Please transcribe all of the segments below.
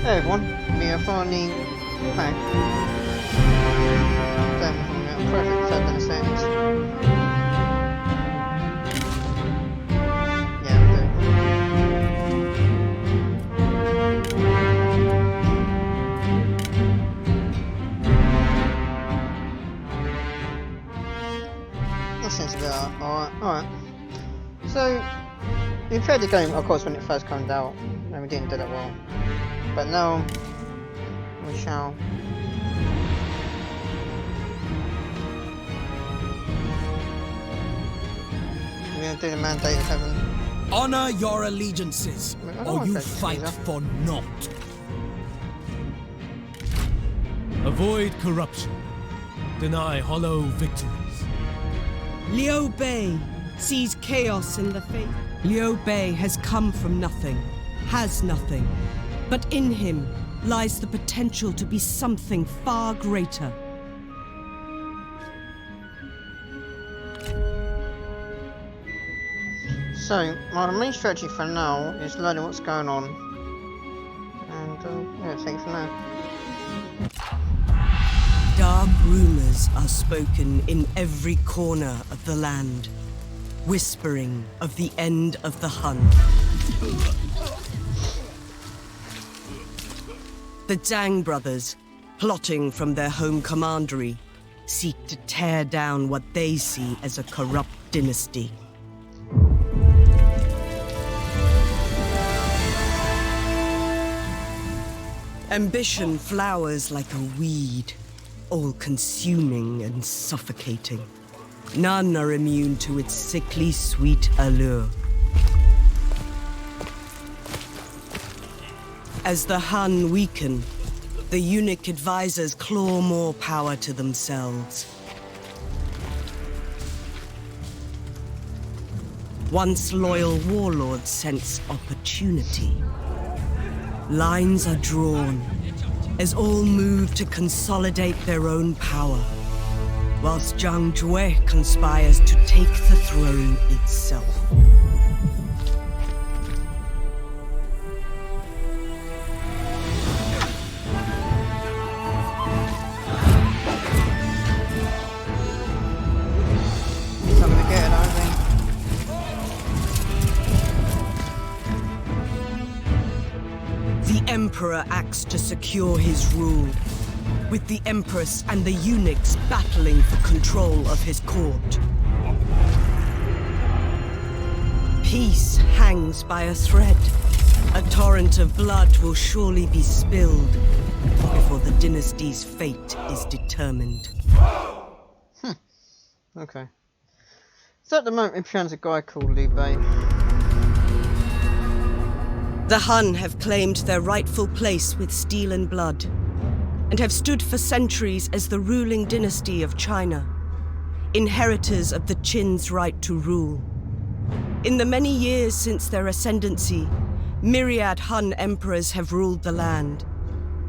Hey everyone, we are finally back. Then from the perfect 7 seconds. Yeah, we do. That seems a bit alright. So, we played the game, of course, when it first came out, and we didn't do that well. But now, we shall. We're gonna do the mandate of heaven. Honor your allegiances, or you fight for naught. Avoid corruption. Deny hollow victories. Liu Bei sees chaos in the faith. Liu Bei has come from nothing, has nothing. But in him lies the potential to be something far greater. So, my main strategy for now is learning what's going on. And, yeah, take it from there. Dark rumors are spoken in every corner of the land, whispering of the end of the Hun. The Zhang brothers, plotting from their home commandery, seek to tear down what they see as a corrupt dynasty. Ambition flowers like a weed, all-consuming and suffocating. None are immune to its sickly sweet allure. As the Han weaken, the eunuch advisors claw more power to themselves. Once loyal warlords sense opportunity. Lines are drawn, as all move to consolidate their own power, whilst Zhang Jue conspires to take the throne itself. Something to get, I think. The Emperor acts to secure his rule, with the Empress and the eunuchs battling for control of his court. Peace hangs by a thread. A torrent of blood will surely be spilled before the dynasty's fate is determined. Okay. So at the moment, it becomes a guy called Liu Bei. The Hun have claimed their rightful place with steel and blood, and have stood for centuries as the ruling dynasty of China, inheritors of the Qin's right to rule. In the many years since their ascendancy, myriad Han emperors have ruled the land,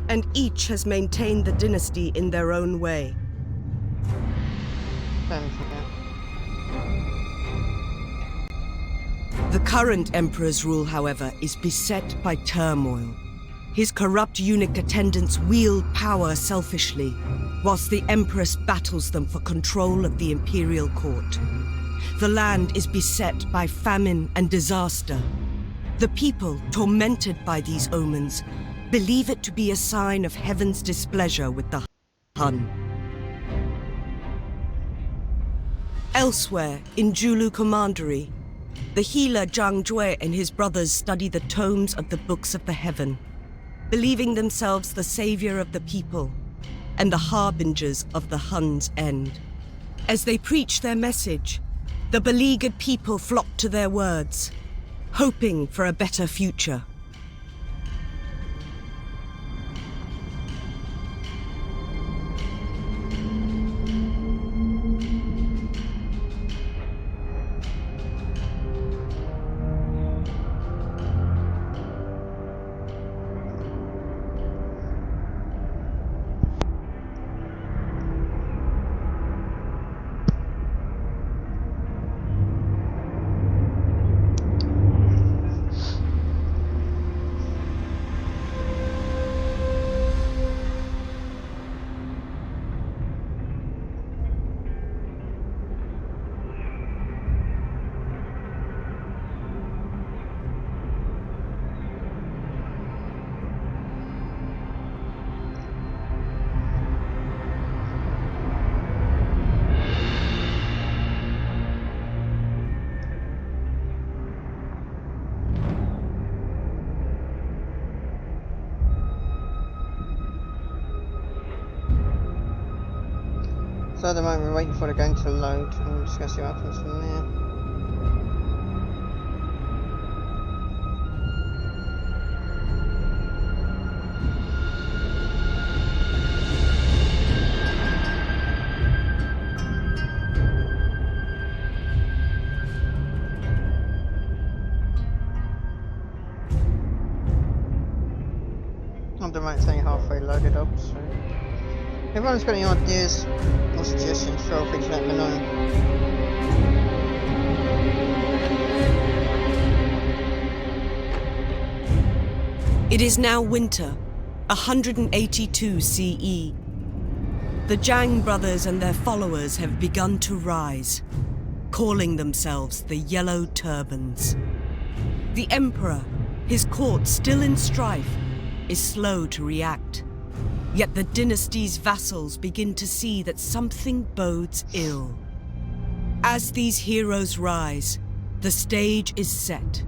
and each has maintained the dynasty in their own way. Don't forget. The current emperor's rule, however, is beset by turmoil. His corrupt eunuch attendants wield power selfishly, whilst the empress battles them for control of the imperial court. The land is beset by famine and disaster. The people, tormented by these omens, believe it to be a sign of heaven's displeasure with the Han. Elsewhere, in Julu Commandery, the healer Zhang Jue and his brothers study the tomes of the books of the heaven, believing themselves the savior of the people and the harbingers of the Hun's end. As they preach their message, the beleaguered people flock to their words, hoping for a better future. So at the moment we're waiting for the game to load, and we're just going to see what happens from there. At the moment it's only halfway loaded up, so if everyone's got any ideas or suggestions, feel free to let me know. It is now winter, 182 CE. The Zhang brothers and their followers have begun to rise, calling themselves the Yellow Turbans. The Emperor, his court still in strife, is slow to react. Yet the dynasty's vassals begin to see that something bodes ill. As these heroes rise, the stage is set.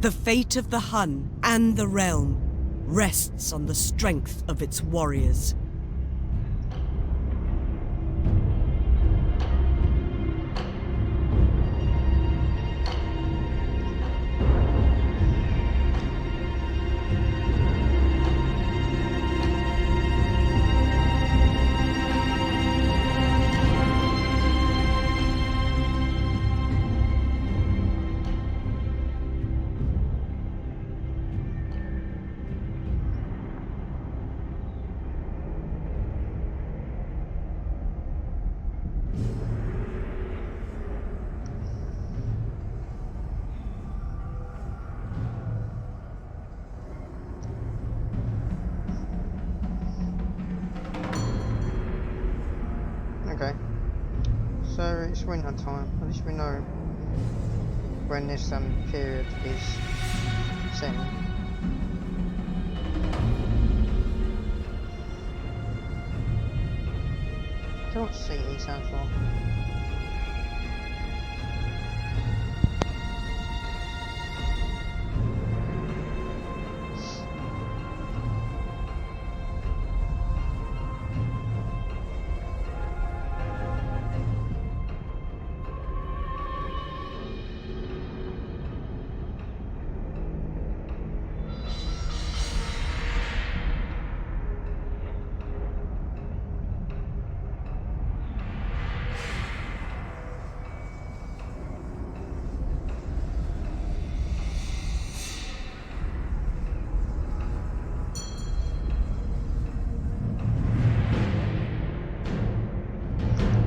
The fate of the Hun and the realm rests on the strength of its warriors. Okay, so it's winter time. At least we know when this period is set. I don't know what CE stands for.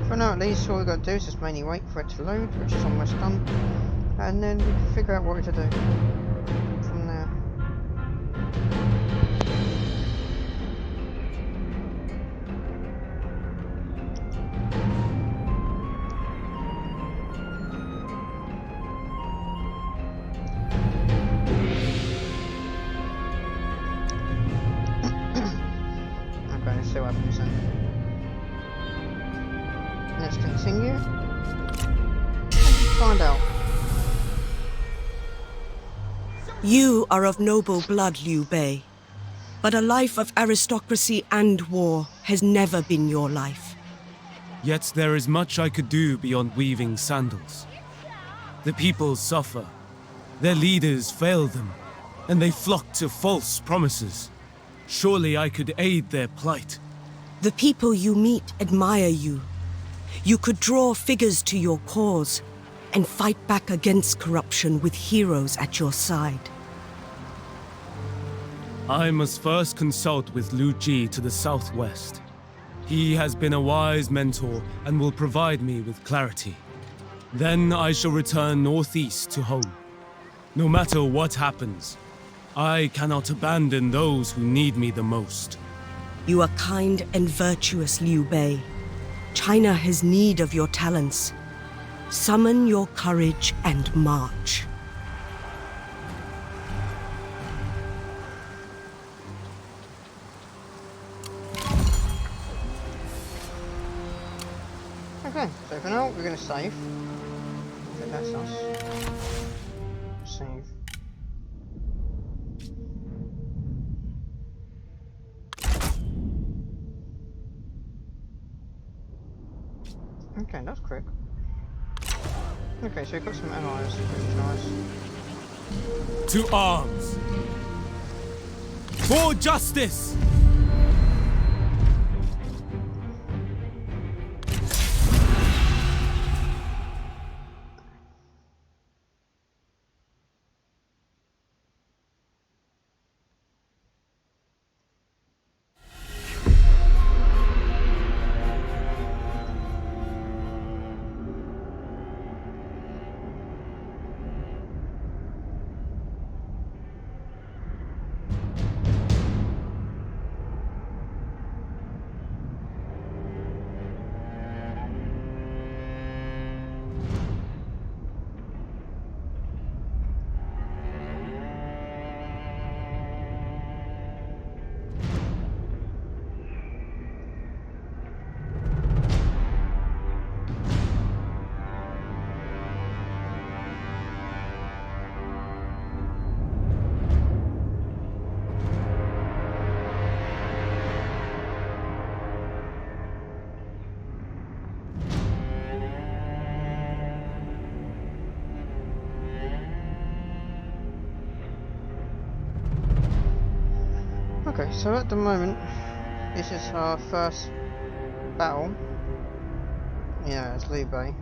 For now at least, all we've got to do is just mainly wait for it to load, which is almost done, and then we can figure out what we're to do from there. Okay, let's see what happens then. Let's continue and find out. You are of noble blood, Liu Bei, but a life of aristocracy and war has never been your life. Yet there is much I could do beyond weaving sandals. The people suffer. Their leaders fail them, and they flock to false promises. Surely I could aid their plight. The people you meet admire you. You could draw figures to your cause and fight back against corruption with heroes at your side. I must first consult with Liu Bei to the southwest. He has been a wise mentor and will provide me with clarity. Then I shall return northeast to home. No matter what happens, I cannot abandon those who need me the most. You are kind and virtuous, Liu Bei. China has need of your talents. Summon your courage and march. Okay, so for now we're going to save. I think that's us. Save. Okay, that's quick. Okay, so we've got some allies, which is nice. To arms! For justice! Okay, so at the moment, this is our first battle. Yeah, it's Liu Bei,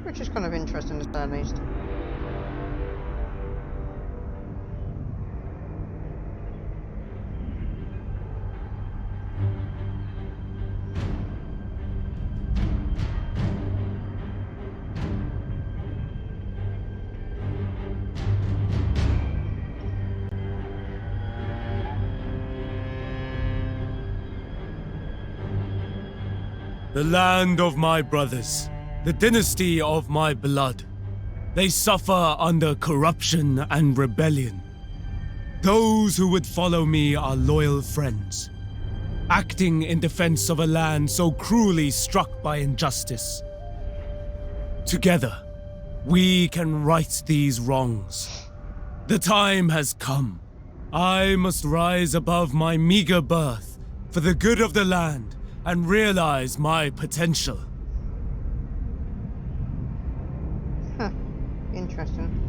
which is kind of interesting to say at least. The land of my brothers, the dynasty of my blood. They suffer under corruption and rebellion. Those who would follow me are loyal friends, acting in defense of a land so cruelly struck by injustice. Together, we can right these wrongs. The time has come. I must rise above my meager birth for the good of the land and realize my potential. Huh, interesting.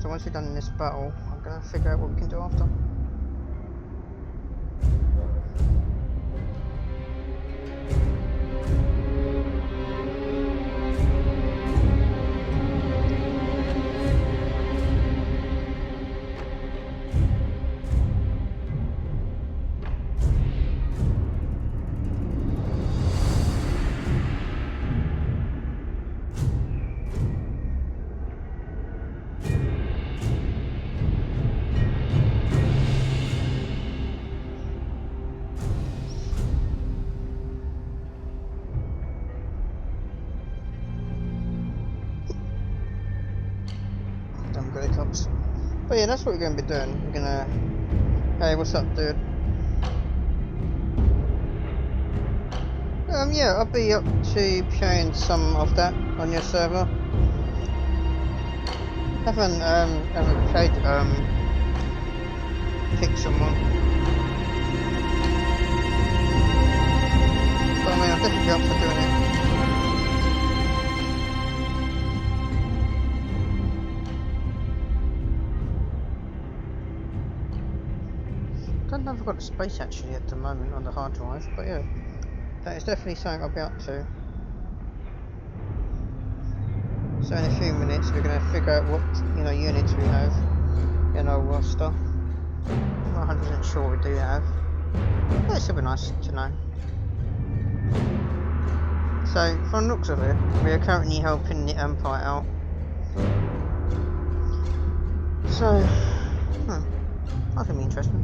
So once we're done in this battle, I'm going to figure out what we can do after. But yeah, that's what we're going to be doing. We're going to... Hey, what's up, dude? Yeah, I'll be up to playing some of that on your server. Haven't played, pick someone. But I mean, I'll definitely be up for doing it. I don't know if I've got the space actually at the moment on the hard drive, but yeah, that is definitely something I'll be up to. So in a few minutes we're going to figure out what units we have in our roster. I'm not 100% sure we do have. But it should be nice to know. So from the looks of it, we are currently helping the Empire out. So That could be interesting.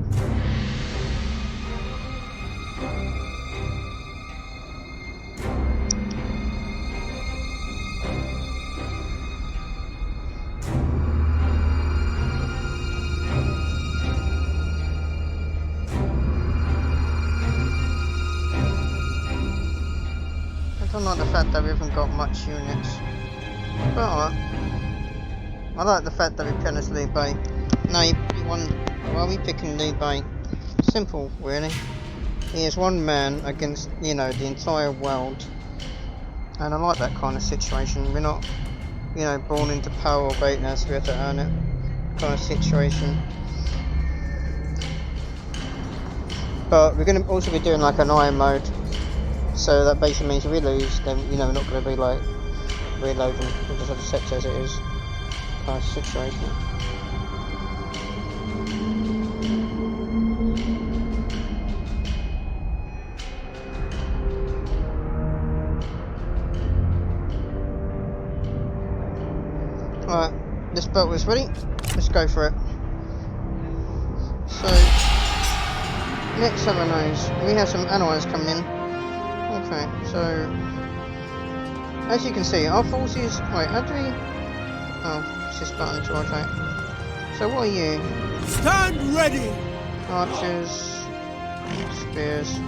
I don't like the fact that we haven't got much units. But alright. I like the fact that we picked this Liu Bei. Now you wonder, why are we picking Liu Bei? Simple, really. He is one man against, you know, the entire world. And I like that kind of situation. We're not, you know, born into power or greatness, we have to earn it kind of situation. But we're going to also be doing like an iron mode. So that basically means if we lose, then, you know, we're not going to be like reloading. We'll just have to set it as it is. Kind of situation. Alright, this boat is ready. Let's go for it. So, next summer knows, we have some allies coming in. Okay, so as you can see, our forces. Wait, how do we? Oh, it's this button to rotate. So what are you? Stand ready! Archers, spears.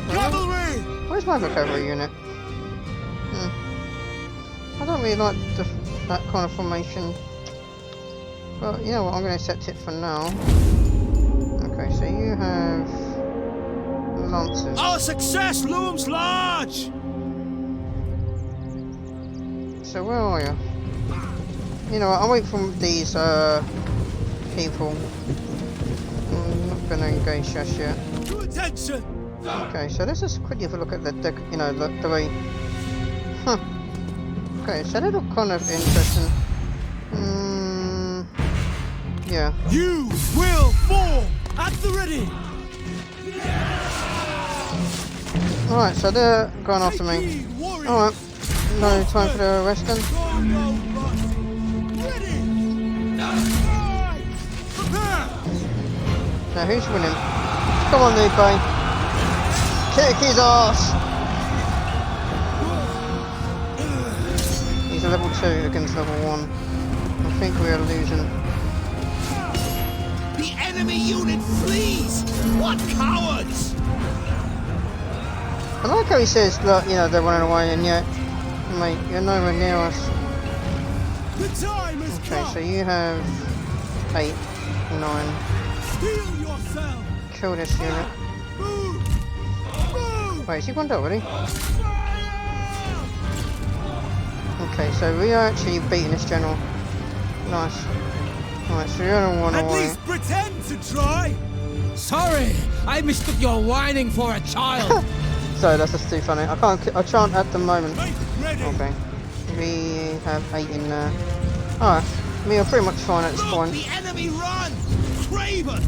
Cavalry! Where's my cavalry unit? I don't really like that kind of formation. But you know what, I'm going to accept it for now. Okay, so you have lancers. Our success looms large! So where are you? You know what, I'll wait for these people. I'm not going to engage just yet. To attention! Okay, so let's just quickly have a look at the you know, the way. Huh. Okay, so they look kind of interesting. Yeah. You will fall at the ready! Alright, so they're going after me. Alright, no time for the western. Now who's winning? Come on, Liu Bei. Kick his ass! He's a level 2 against level 1. I think we are losing. The enemy unit flees! What cowards! I like how he says, look, you know, they're running away, and yet, mate, you're nowhere near us. The time is Okay, so you have 8, 9. Steel yourself! Kill this unit. Move! Move! Wait, is he gone already? Okay, so we are actually beating this general. Nice. Alright, so you're on one At away. least pretend to try! Sorry, I mistook your whining for a child. So that's just too funny. I can't at the moment. Make ready! Okay. We have 8 in there. Alright. We are pretty much fine at this Look, point. the enemy run! Craven!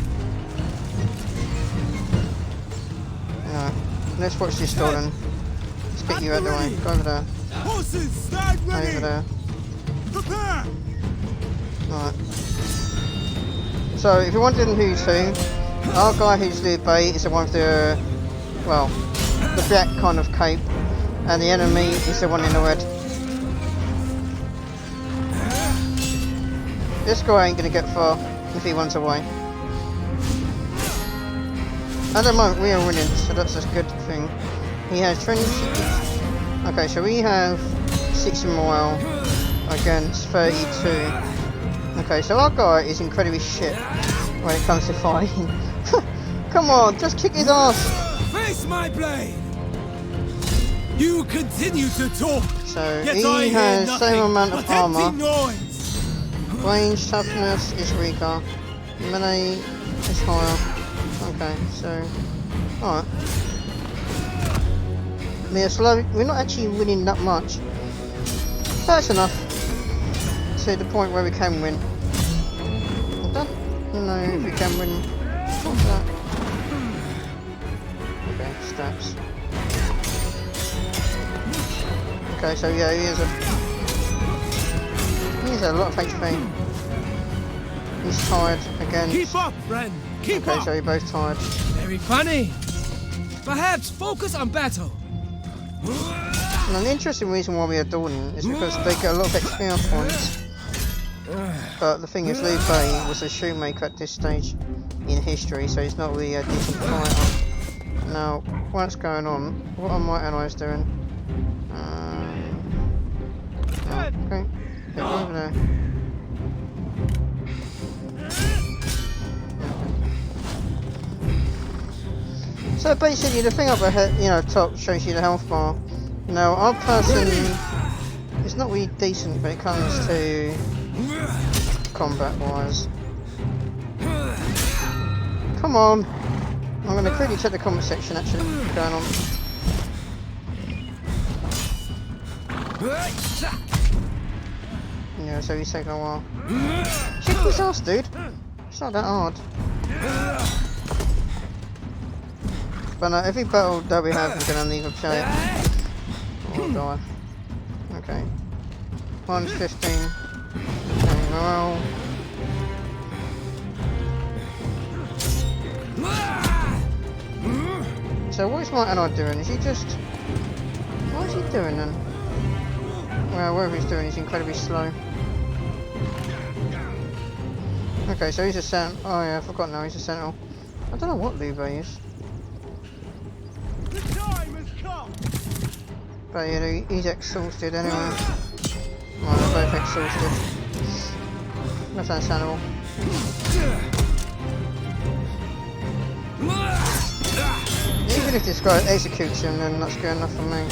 Alright. Let's watch this door then. Let's get you out the way. Go over there. Horses, stand ready! Over there. Prepare! Alright. So if you're wondering who's who, our guy who's Liu Bei is the one with the, well, the black kind of cape, and the enemy is the one in the red. This guy ain't gonna get far if he runs away. At the moment we are winning, so that's a good thing. He has 20. Okay, so we have 60 morale against 32. Okay, so our guy is incredibly shit when it comes to fighting. Come on, just kick his ass. Face my blade! You continue to talk! So Yet he I hear has nothing same amount of but empty armor. noise. Range toughness is weaker. Melee is higher. Okay, so alright. We're slow. We're not actually winning that much. That's enough to the point where we can win. I don't know if we can win. What's that? Okay, stats. Okay, so yeah, he has a lot of HP. He's tired again. Keep up, friend. Keep Okay, up. so you're both tired. Very funny. Perhaps focus on battle. And the interesting reason why we are dueling is because they get a lot of experience points. But the thing is, Liu Bei was a shoemaker at this stage in history, so he's not really a decent fighter. Now, what's going on? What are my allies doing? Okay, get over there. So basically, the thing up ahead, top shows you the health bar. Now, our person is not really decent when it comes to combat-wise. Come on! I'm going to quickly check the comment section. Actually, what's going on? Yeah, so he's taking a while. Kick his ass, dude. It's not that hard. But every battle that we have, we're going to either play it or die. Okay. 115. Okay, morale. So what is my ally doing? Is he just... What is he doing then? Well, whatever he's doing, he's incredibly slow. Okay, so he's a sentinel. Oh yeah, I forgot now, he's a sentinel. I don't know what Liu Bei is. But yeah, he's exhausted anyway. Well, they're both exhausted. That's understandable. Even if this guy executes him, then that's good enough for me.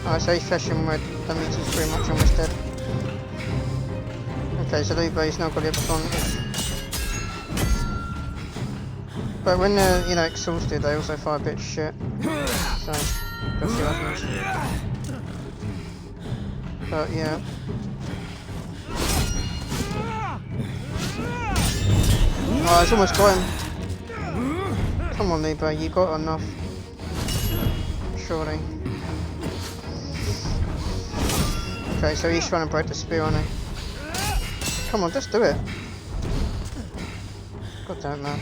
Alright, so he's flashing red. That means he's pretty much almost dead. Okay, so Liu Bei's now got the advantage. But when they're, exhausted, they also fire a bit of shit. So, we'll see what happens. But yeah. Oh, it's almost got him. Come on, Liu Bei, you got enough. Surely. Okay, so he's trying to break the spear on him. Come on, just do it. God damn it, man.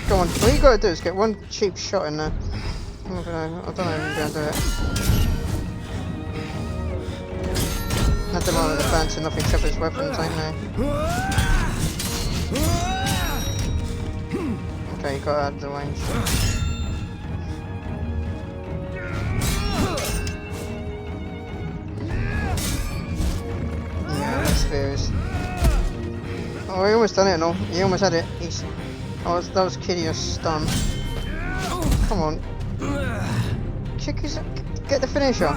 Go on, all you gotta do is get one cheap shot in there. I don't know if you're gonna do it. At the moment, the fancy nothing except his weapons, ain't they? Okay, you got out of the range. Yeah, that's spears. Oh, he almost done it and all. He almost had it. That was Kitty a stun. Come on. Kick his... Get the finisher.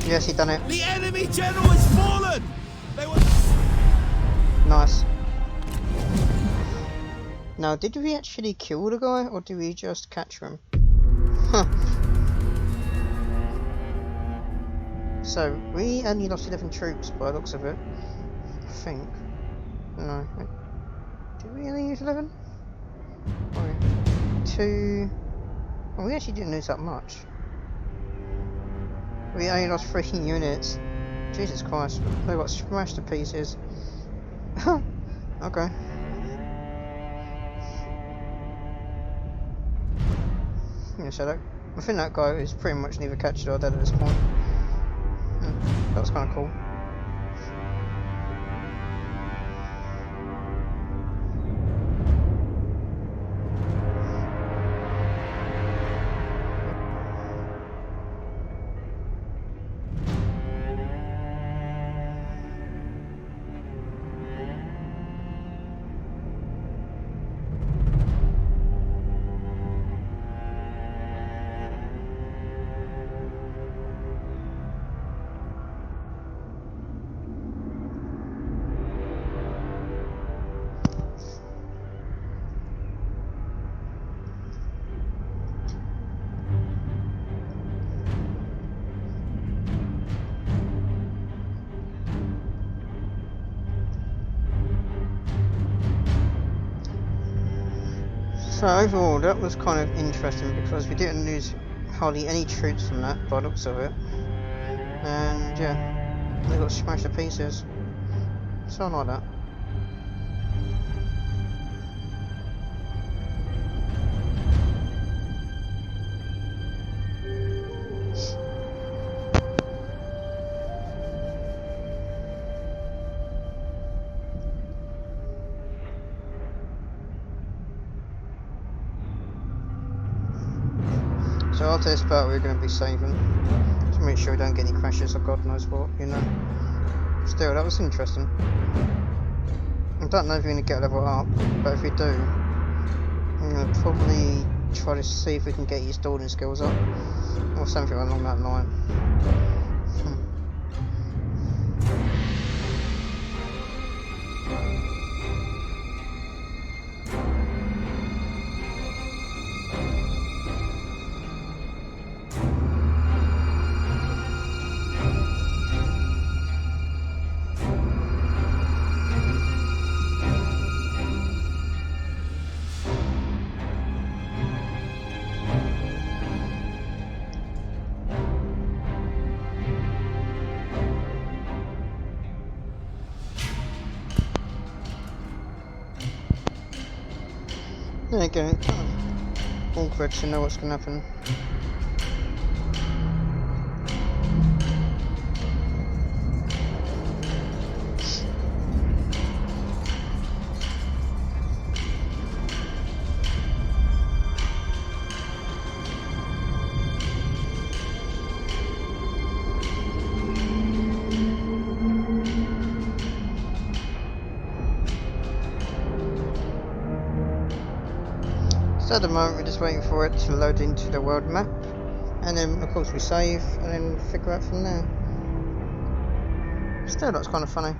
Yes, he done it. The enemy general has fallen. Nice. Now, did we actually kill the guy, or did we just capture him? Huh. So, we only lost 11 troops by the looks of it. I think. No. Did we only use 11? Oh, 2... Oh, we actually didn't lose that much. We only lost 3 units. Jesus Christ, they got smashed to pieces. Okay. Yeah, so I think that guy is pretty much neither captured or dead at this point. That was kind of cool. So overall, that was kind of interesting because we didn't lose hardly any troops from that, by the looks of it. And yeah, they got smashed to pieces. So I like that. So after this battle, we're going to be saving. To make sure we don't get any crashes or God knows what, you know. Still, that was interesting. I don't know if we're going to get a level up, but if we do, I'm going to probably try to see if we can get his dueling skills up. Or something along that line. Then again, it's kind of awkward to know what's going to happen. So at the moment we're just waiting for it to load into the world map, and then of course we save and then figure out from there. Still looks kind of funny.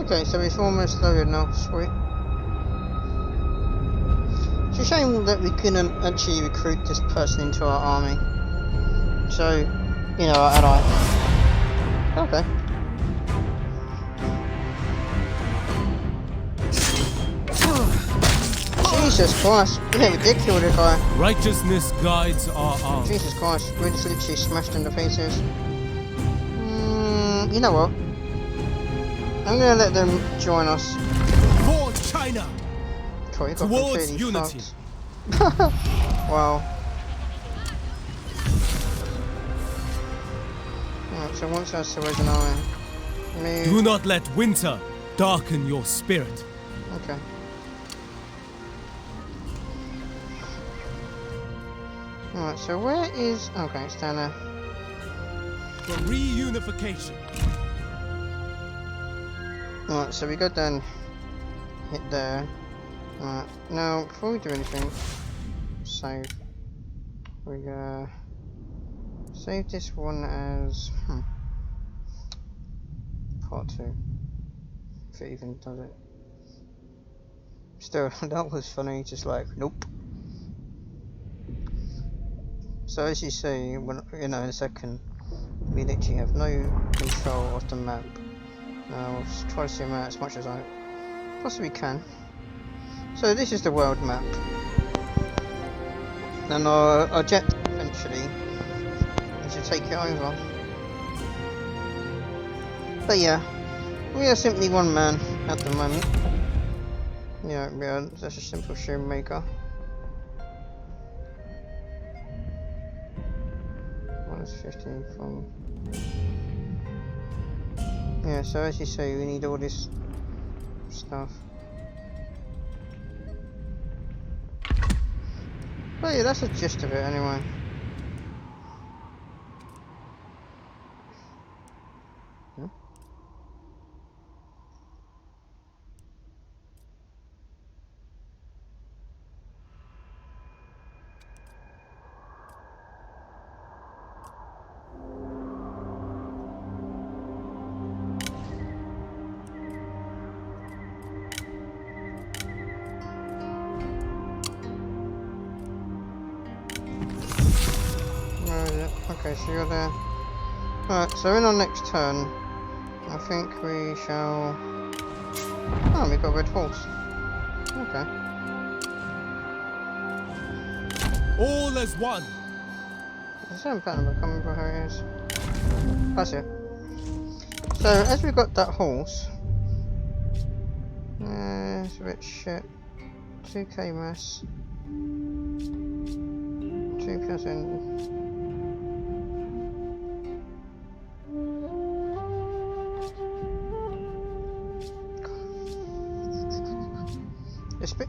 Okay, so it's almost loaded now, sweet. It's a shame that we couldn't actually recruit this person into our army. So, you know, our ally. Okay. Jesus Christ, yeah, we did kill the guy. Righteousness guides our arms. Jesus Christ, we just literally smashed him to pieces. You know what? I'm gonna let them join us. For China! Cool, you got Towards completely unity. fucked. Wow. Alright, so once that's the reason I Do not let winter darken your spirit. Okay. Alright, so where is... Okay, it's down there. For reunification. Alright, so we go down, hit there. Alright, now before we do anything, save. We save this one as part 2. If it even does it. Still, that was funny, just like, nope. So as you see, when, you know, in a second, we literally have no control of the map. I'll try to zoom out as much as I possibly can. So this is the world map, and our objective eventually is to take it over. But yeah, we are simply one man at the moment. Yeah, we are just a simple shoemaker. Minus 15 from... Yeah, so as you say, we need all this stuff. But yeah, that's the gist of it anyway. Where is it? Okay, so you're there. Alright, so in our next turn, I think we shall... Oh, we got a red horse. Okay. All as one. Is there a pattern? I can't remember how it is. That's it. So, as we got that horse... it's a bit shit. 2k mass. 2%.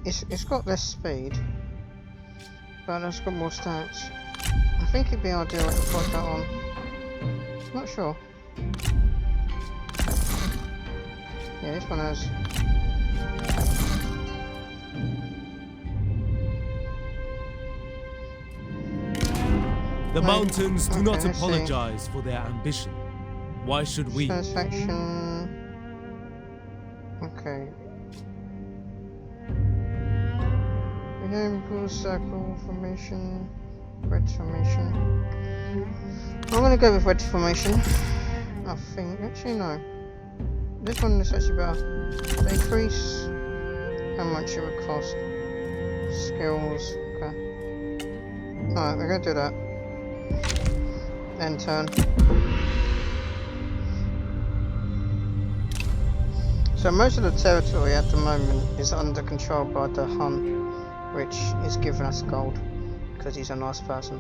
It's got less speed, but it's got more stats. I think it'd be ideal to put that on. Not sure. Yeah, this one has. The mountains do not let's see. apologize for their ambition. Why should we? Satisfaction. Okay. Blue circle formation, red formation. I'm gonna go with red formation. I think. Actually, no. This one is actually better. Decrease how much it would cost. Skills. Okay. Alright, we're gonna do that. End turn. So most of the territory at the moment is under control by the Hun, which is giving us gold because he's a nice person.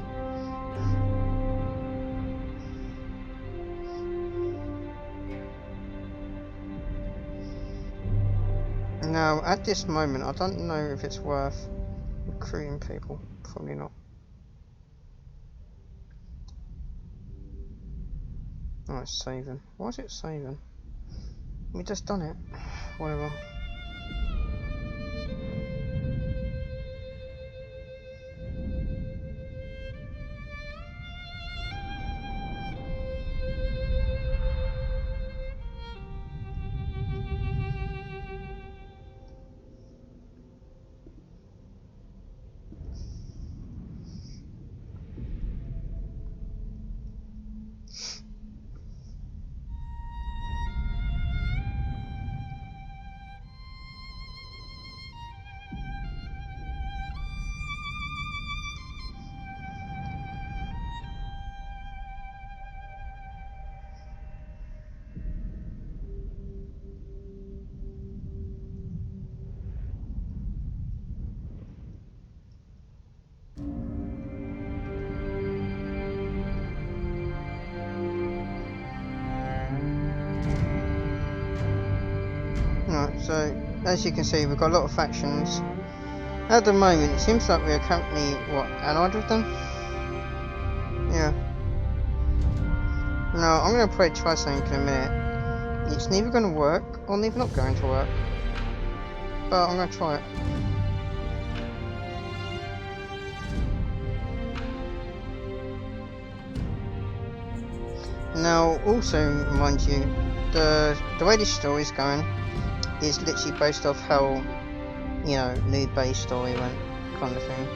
Now, at this moment, I don't know if it's worth recruiting people. Probably not. Oh, it's saving. Why is it saving? We just done it. Whatever. Right, so as you can see, we've got a lot of factions. At the moment, it seems like we're currently, allied with them? Yeah. Now, I'm going to probably try something in a minute. It's neither going to work, or neither not going to work. But I'm going to try it. Now, also, mind you, the way this story is going is literally based off how, you know, Liu Bei's story went, kind of thing.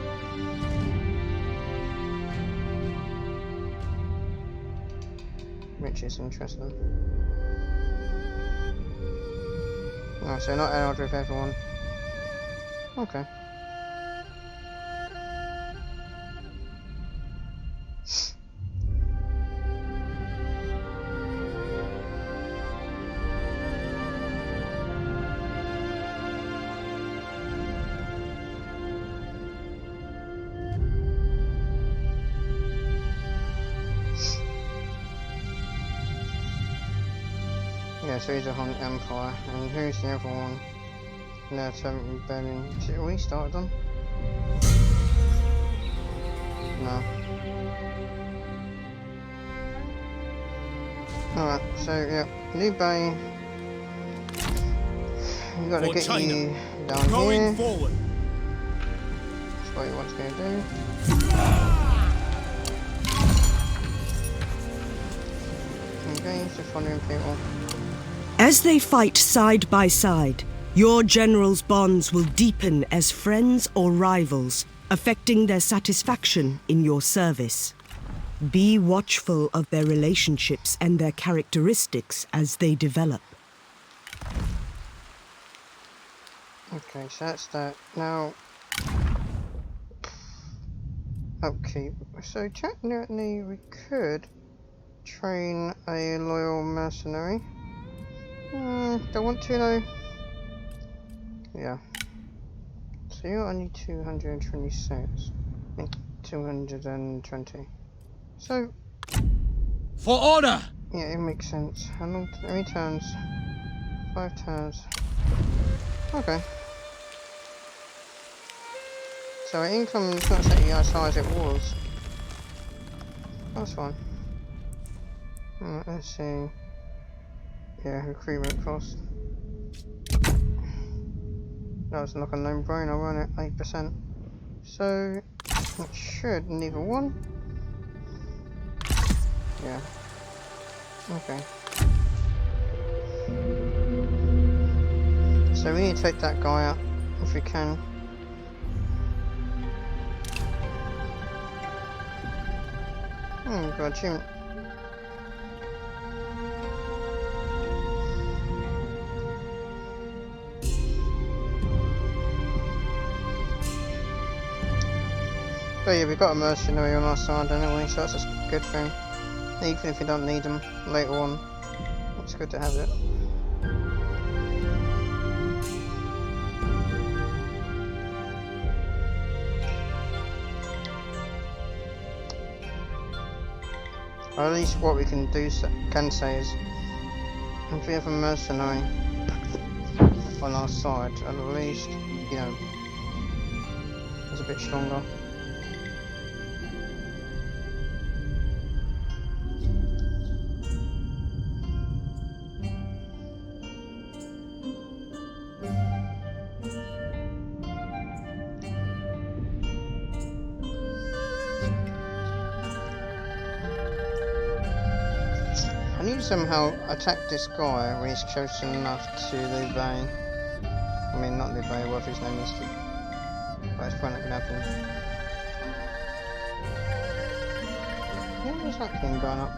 Which is interesting. Oh, so not allied with everyone. Okay. Yeah, so he's a Hun Empire, and who's the other one? No, Seventh Rebellion. Is it we started them? No. Alright, so yeah, Liu Bei. We gotta get China. you down Going here. forward. That's what he wants me to do. Engage the following people. As they fight side by side, your generals' bonds will deepen as friends or rivals, affecting their satisfaction in your service. Be watchful of their relationships and their characteristics as they develop. Okay, so that's that. Now, upkeep. So technically we could train a loyal mercenary. Don't want to though. Yeah. So you're only 226. 220. So, For order! yeah, it makes sense. How many turns? 5 turns. Okay. So our income is not exactly as high as it was. That's fine. Let's see. Yeah, recruitment cost. That was like a no-brainer, wasn't it? 8%. So, it should neither one. Yeah. Okay. So we need to take that guy out if we can. Got achievement. But yeah, we've got a mercenary on our side anyway, so that's a good thing. Even if you don't need them later on, it's good to have it. Or at least what we can say is, if we have a mercenary on our side, at least, you know, it's a bit stronger. I need to somehow attack this guy when he's close enough to Liu Bei. I mean, not Liu Bei, what his name is. But it's probably not gonna happen. What was that king going up?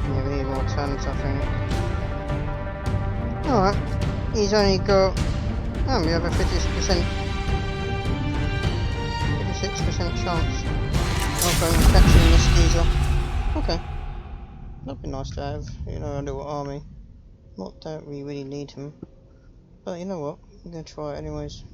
Yeah, we need more turns, I think. Alright, he's only got, we have a 56% chance of catching this geezer. Okay, that'd be nice to have, you know, a little army. Not that we really need him, but you know what, I'm gonna try it anyways.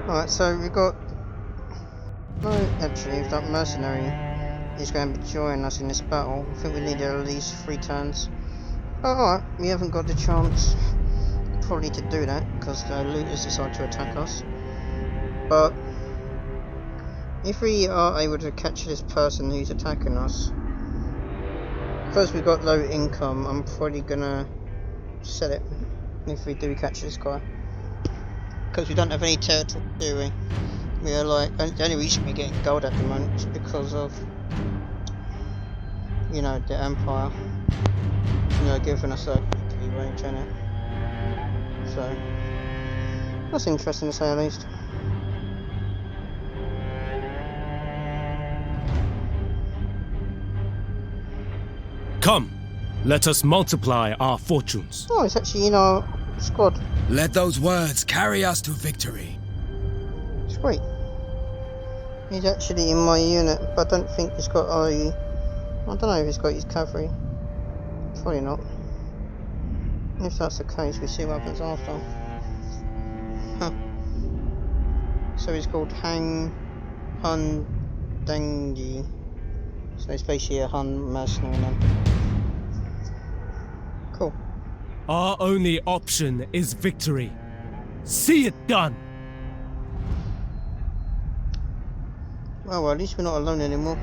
Alright, so we've got... No, actually, that mercenary is going to join us in this battle. I think we need at least 3 turns. Oh, alright, we haven't got the chance probably to do that, because the looters decide to attack us. But if we are able to catch this person who's attacking us, because we've got low income, I'm probably gonna sell it if we do catch this guy. Because we don't have any territory, do we? We are like, the only reason we're getting gold at the moment is because of, you know, the Empire, you know, giving us a victory range in it. So, that's interesting to say at least. Come, let us multiply our fortunes. Oh, it's actually in our squad. Let those words carry us to victory. Sweet. He's actually in my unit, but I don't think he's got I don't know if he's got his cavalry. Probably not. If that's the case, we see what happens after. Huh. So he's called Hang Hun Dengi. So he's basically a Hun mercenary then. Cool. Our only option is victory. See it done! Oh well, at least we're not alone anymore.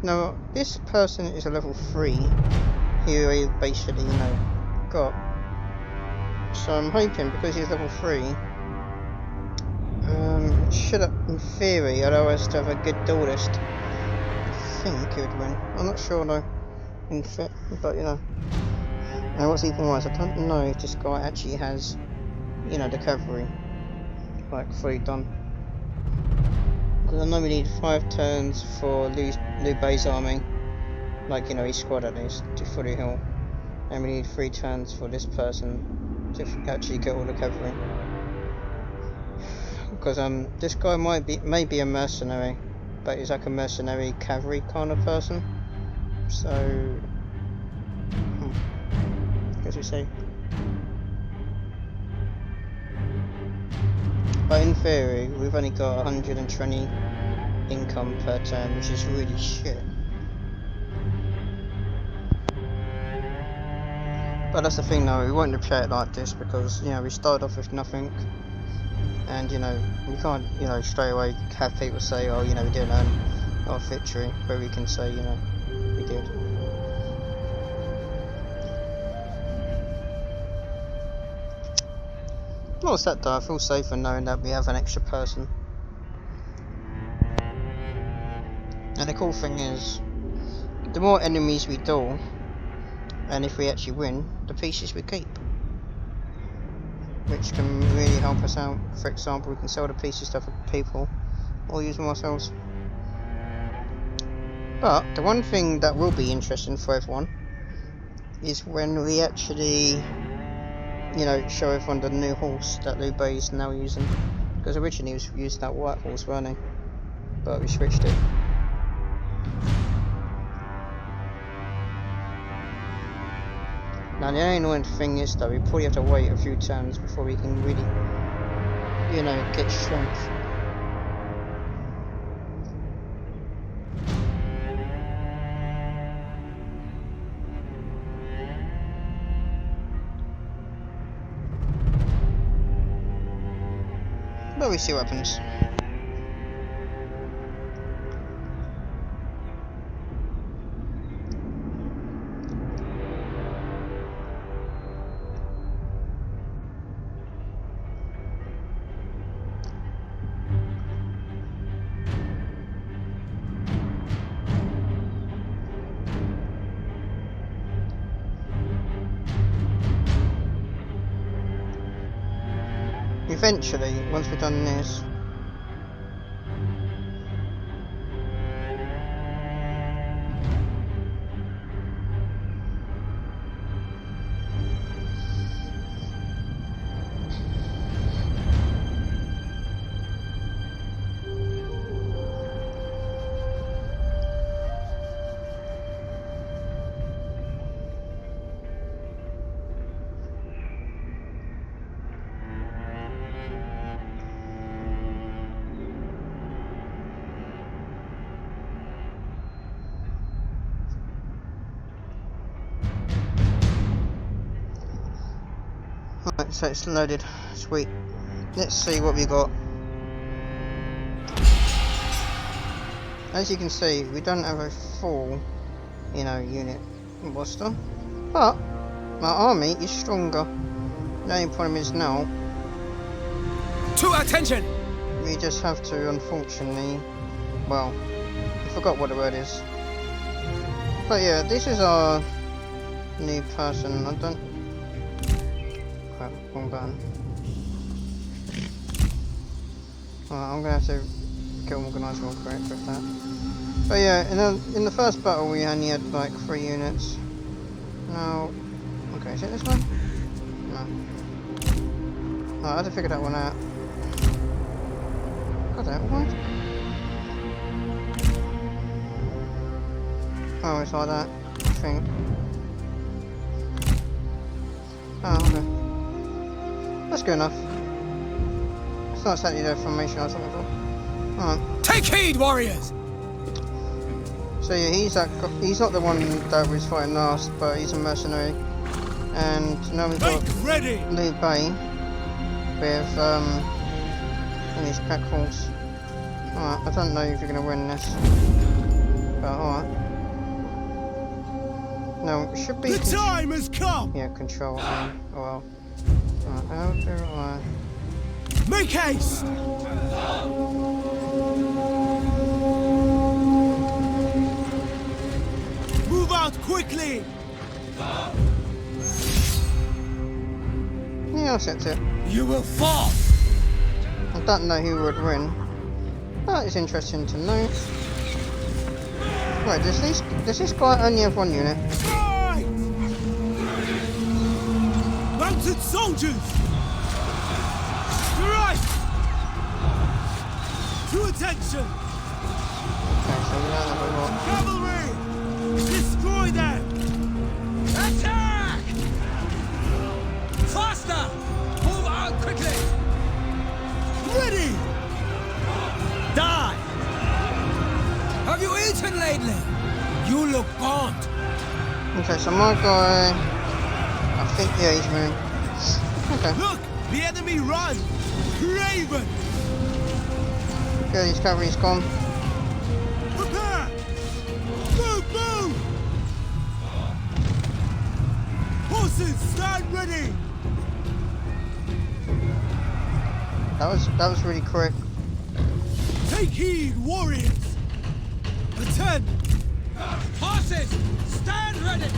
Now, this person is a level 3 who I basically, you know, got. So I'm hoping, because he's level 3, it should, in theory, allow us to have a good duelist. I think he would win. I'm not sure though, in fact, but you know. Now what's even worse, I don't know if this guy actually has, you know, the cavalry, like, fully done. Because I know we need 5 turns for Liu Bei's army, like, you know, his squad at least, to fully heal. And we need 3 turns for this person to actually get all the cavalry. Because this guy may be a mercenary, but he's like a mercenary cavalry kind of person. So, as we say. But in theory, we've only got 120 income per turn, which is really shit. But that's the thing though, we won't play it like this because, you know, we started off with nothing. And, you know, we can't, you know, straight away have people say, oh, you know, we didn't earn our victory, where we can say, you know, we did. Not that though, I feel safer knowing that we have an extra person. And the cool thing is, the more enemies we duel, and if we actually win, the pieces we keep. Which can really help us out. For example, we can sell the pieces to other people, or use them ourselves. But the one thing that will be interesting for everyone is when we actually, you know, show everyone the new horse that Liu Bei is now using. Because originally he was using that white horse, weren't he? But we switched it. Now the only annoying thing is though, we probably have to wait a few turns before we can really, you know, get strength. But we see what happens. Eventually, once we've done this, right, so it's loaded. Sweet. Let's see what we got. As you can see, we don't have a full, you know, unit roster, but my army is stronger. The only problem is now, To attention! we just have to, unfortunately, well, I forgot what the word is. But yeah, this is our new person. I don't. Crap, wrong button. Alright, I'm gonna have to get organised real quick with that. But yeah, in the first battle we only had like 3 units. Now, okay, is it this one? No, I had to figure that one out. God damn, what? Oh, it's like that, I think. Oh, okay. That's good enough. It's not exactly the formation I was looking for. Alright. Take heed, warriors! So yeah, he's not the one that was fighting last, but he's a mercenary. And now we've got Liu Bei with in his pack horse. Alright, I don't know if you're gonna win this. But alright. No, it should be The time has come! yeah, control. Oh well. Alright, how do I Make haste! Move out quickly! yeah, I'll set it. You will fall! I don't know who would win. That is interesting to know. Wait, does this guy only have one unit? Fight! Mounted soldiers! Strike! To attention! Okay, so we don't have a lot. Cavalry! Destroy them! Attack! Faster! Move out quickly! Ready! Die! Have you eaten lately? You look gaunt. Okay, so my guy, I think, yeah, he's winning. Okay, Look! The enemy run! Raven! good, his cavalry's gone. Prepare! Move, move! Horses, stand ready! That was really quick. Take heed, warriors! Attend! Horses, stand ready!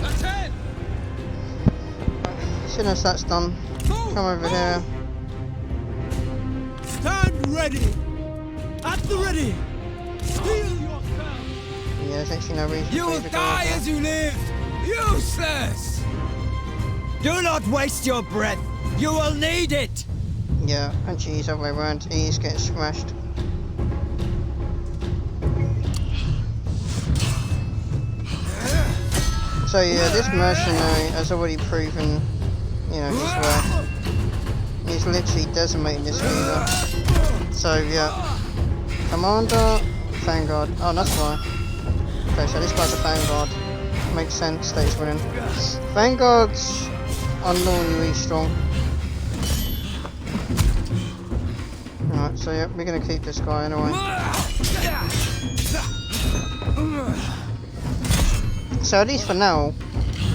Attend! As soon as that's done, come over here. Stand ready! At the ready! Steel yourself! Yeah, there's actually no reason You for will to go die over as you lived! Useless! Do not waste your breath! You will need it! there. Yeah, actually he's the other way around. He's getting smashed. So yeah, this mercenary has already proven, you know, his worth. He's literally decimating this leader. So yeah, Commander, Vanguard. Oh, that's why. Okay, so this guy's a Vanguard. Makes sense that he's winning. Vanguards are normally really strong. Alright, so yeah, we're gonna keep this guy anyway. So at least for now,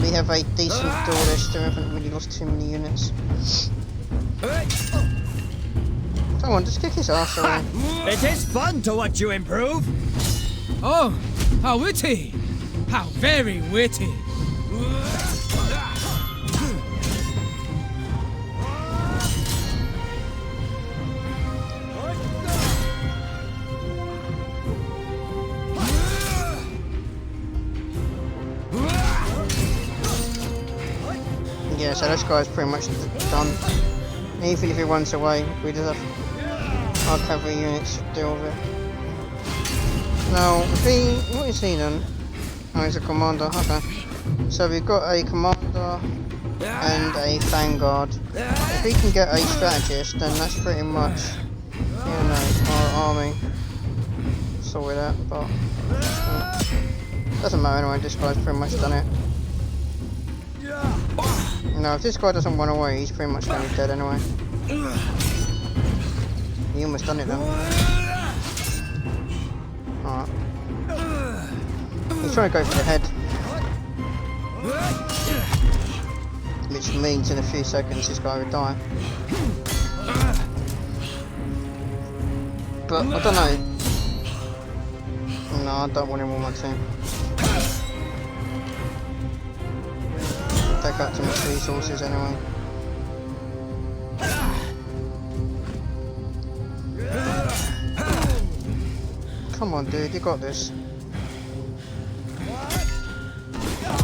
we have a decent duel list. We haven't really lost too many units. Come on, just kick his ass away. It is fun to watch you improve! Oh, how witty! How very witty! Yeah, so this guy's pretty much done. Even if he runs away, we just have our cavalry units to deal with it. Now, what is he then? Oh, he's a commander, okay. So we've got a commander and a vanguard. If we can get a strategist, then that's pretty much, you know, our army. Sorted out, but doesn't matter anyway, this guy's pretty much done it. No, if this guy doesn't run away, he's pretty much going to be dead anyway. He almost done it though. Alright. He's trying to go for the head. Which means in a few seconds this guy would die. But I don't know. No, I don't want him on my team. Take out too much resources anyway. Come on, dude, you got this.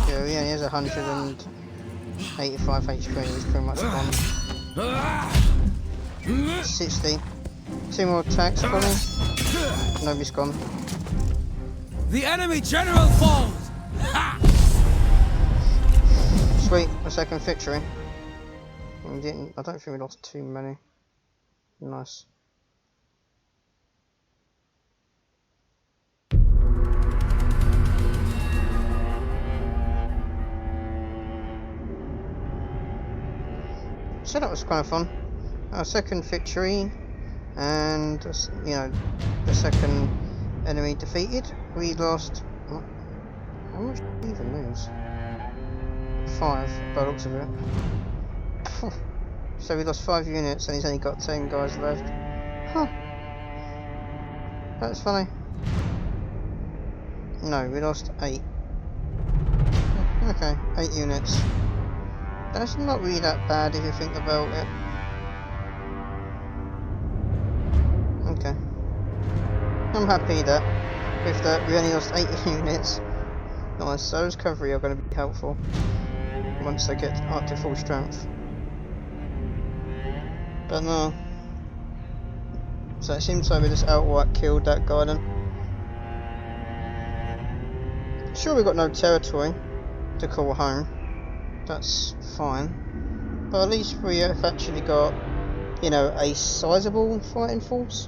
Yeah, he only has 185 HP, he's pretty much gone. 60. 2 more attacks, probably. Nope, he's gone. The enemy general falls! Ha! Sweet, a second victory. I don't think we lost too many. Nice. So that was kind of fun. Our second victory, and you know, the second enemy defeated. We lost. How much did we even lose? 5, by the looks of it. So we lost 5 units, and he's only got 10 guys left. Huh. That's funny. No, we lost 8. Okay, 8 units. That's not really that bad if you think about it. Okay. I'm happy that with that we only lost 8 units. Nice, so those cavalry are going to be helpful once they get up to full strength. But no. So it seems like we just outright killed that guy then. Sure, we got no territory to call home. That's fine. But at least we have actually got, you know, a sizable fighting force.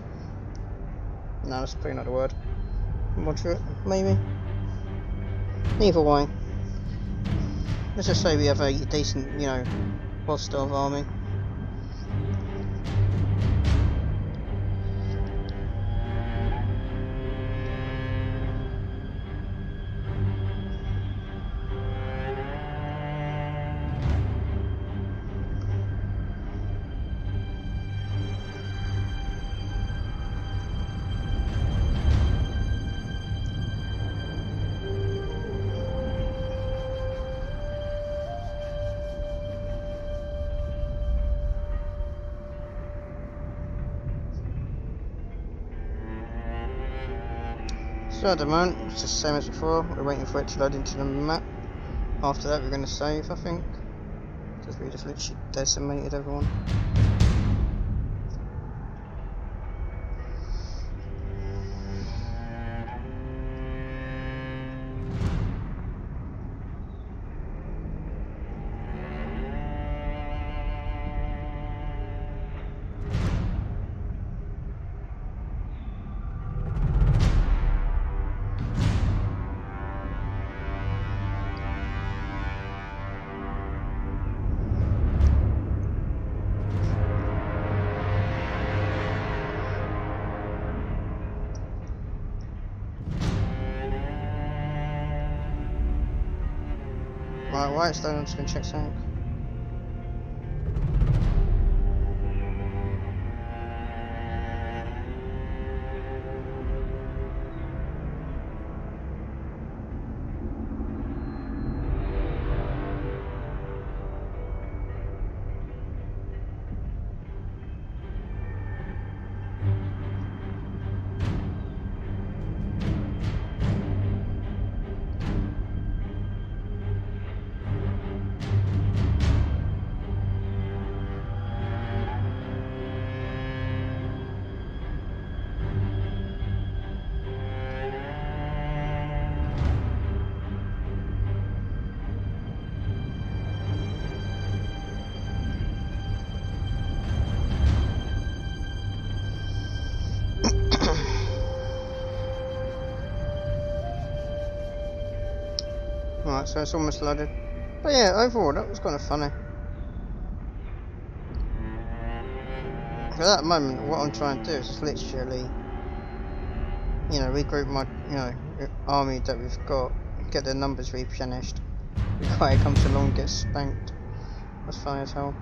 No, that's probably not the word. Moderate, maybe. Either way. Let's just say we have a decent, you know, hostile army. So at the moment, it's the same as before. We're waiting for it to load into the map. After that, we're going to save, I think. Because we just literally decimated everyone. Right, Whitestone, I'm just going to check tank. Right, so it's almost loaded. But yeah, overall, that was kind of funny. At that moment, what I'm trying to do is just literally, you know, regroup my, you know, army that we've got, get their numbers replenished. Before it comes along and gets spanked. That's funny as hell.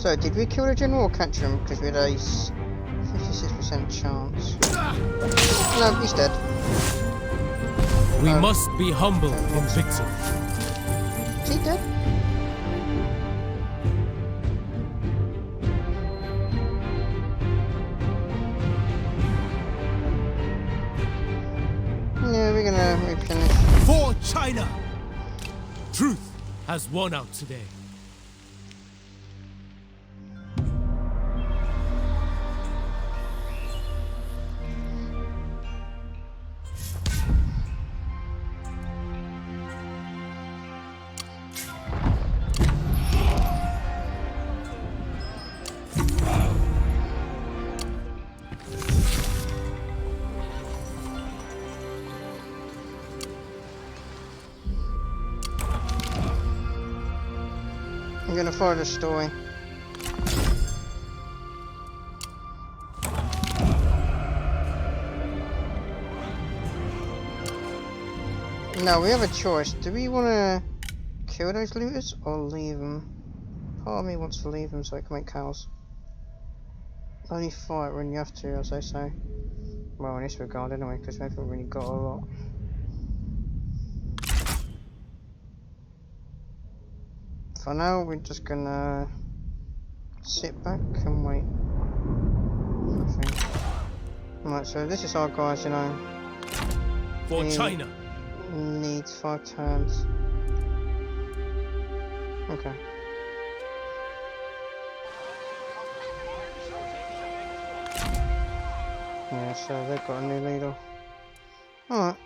So, did we kill the general or catch him? Because we had a 56% chance. No, he's dead. We must be humble in victory. Is he dead? Yeah, we're gonna replenish. For China! Truth has won out today. I'm gonna follow the story. Now we have a choice. Do we want to kill those looters or leave them? Part of me wants to leave them so I can make cows. Only fight when you have to, as they say. Well, in this regard anyway, because we haven't really got a lot. For now, we're just gonna sit back and wait. I think. Right, so this is our guys, you know. For China. Needs 5 turns. Okay. Yeah, so they've got a new leader. Alright.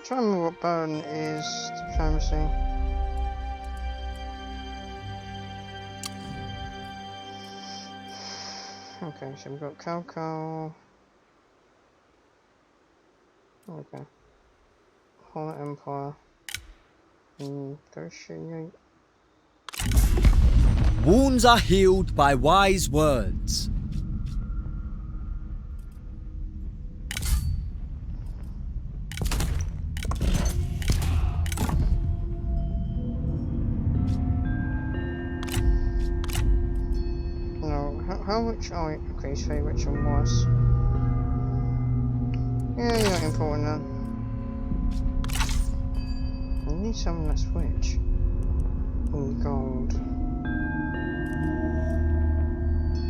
Try and remember what burn is diplomacy. Okay, so we've got Calcal. Okay. Whole Empire. Negotiate. Wounds are healed by wise words. No, how rich are we? Okay, he's very rich and wise. Yeah, you're not important then. I need someone that's rich. In gold.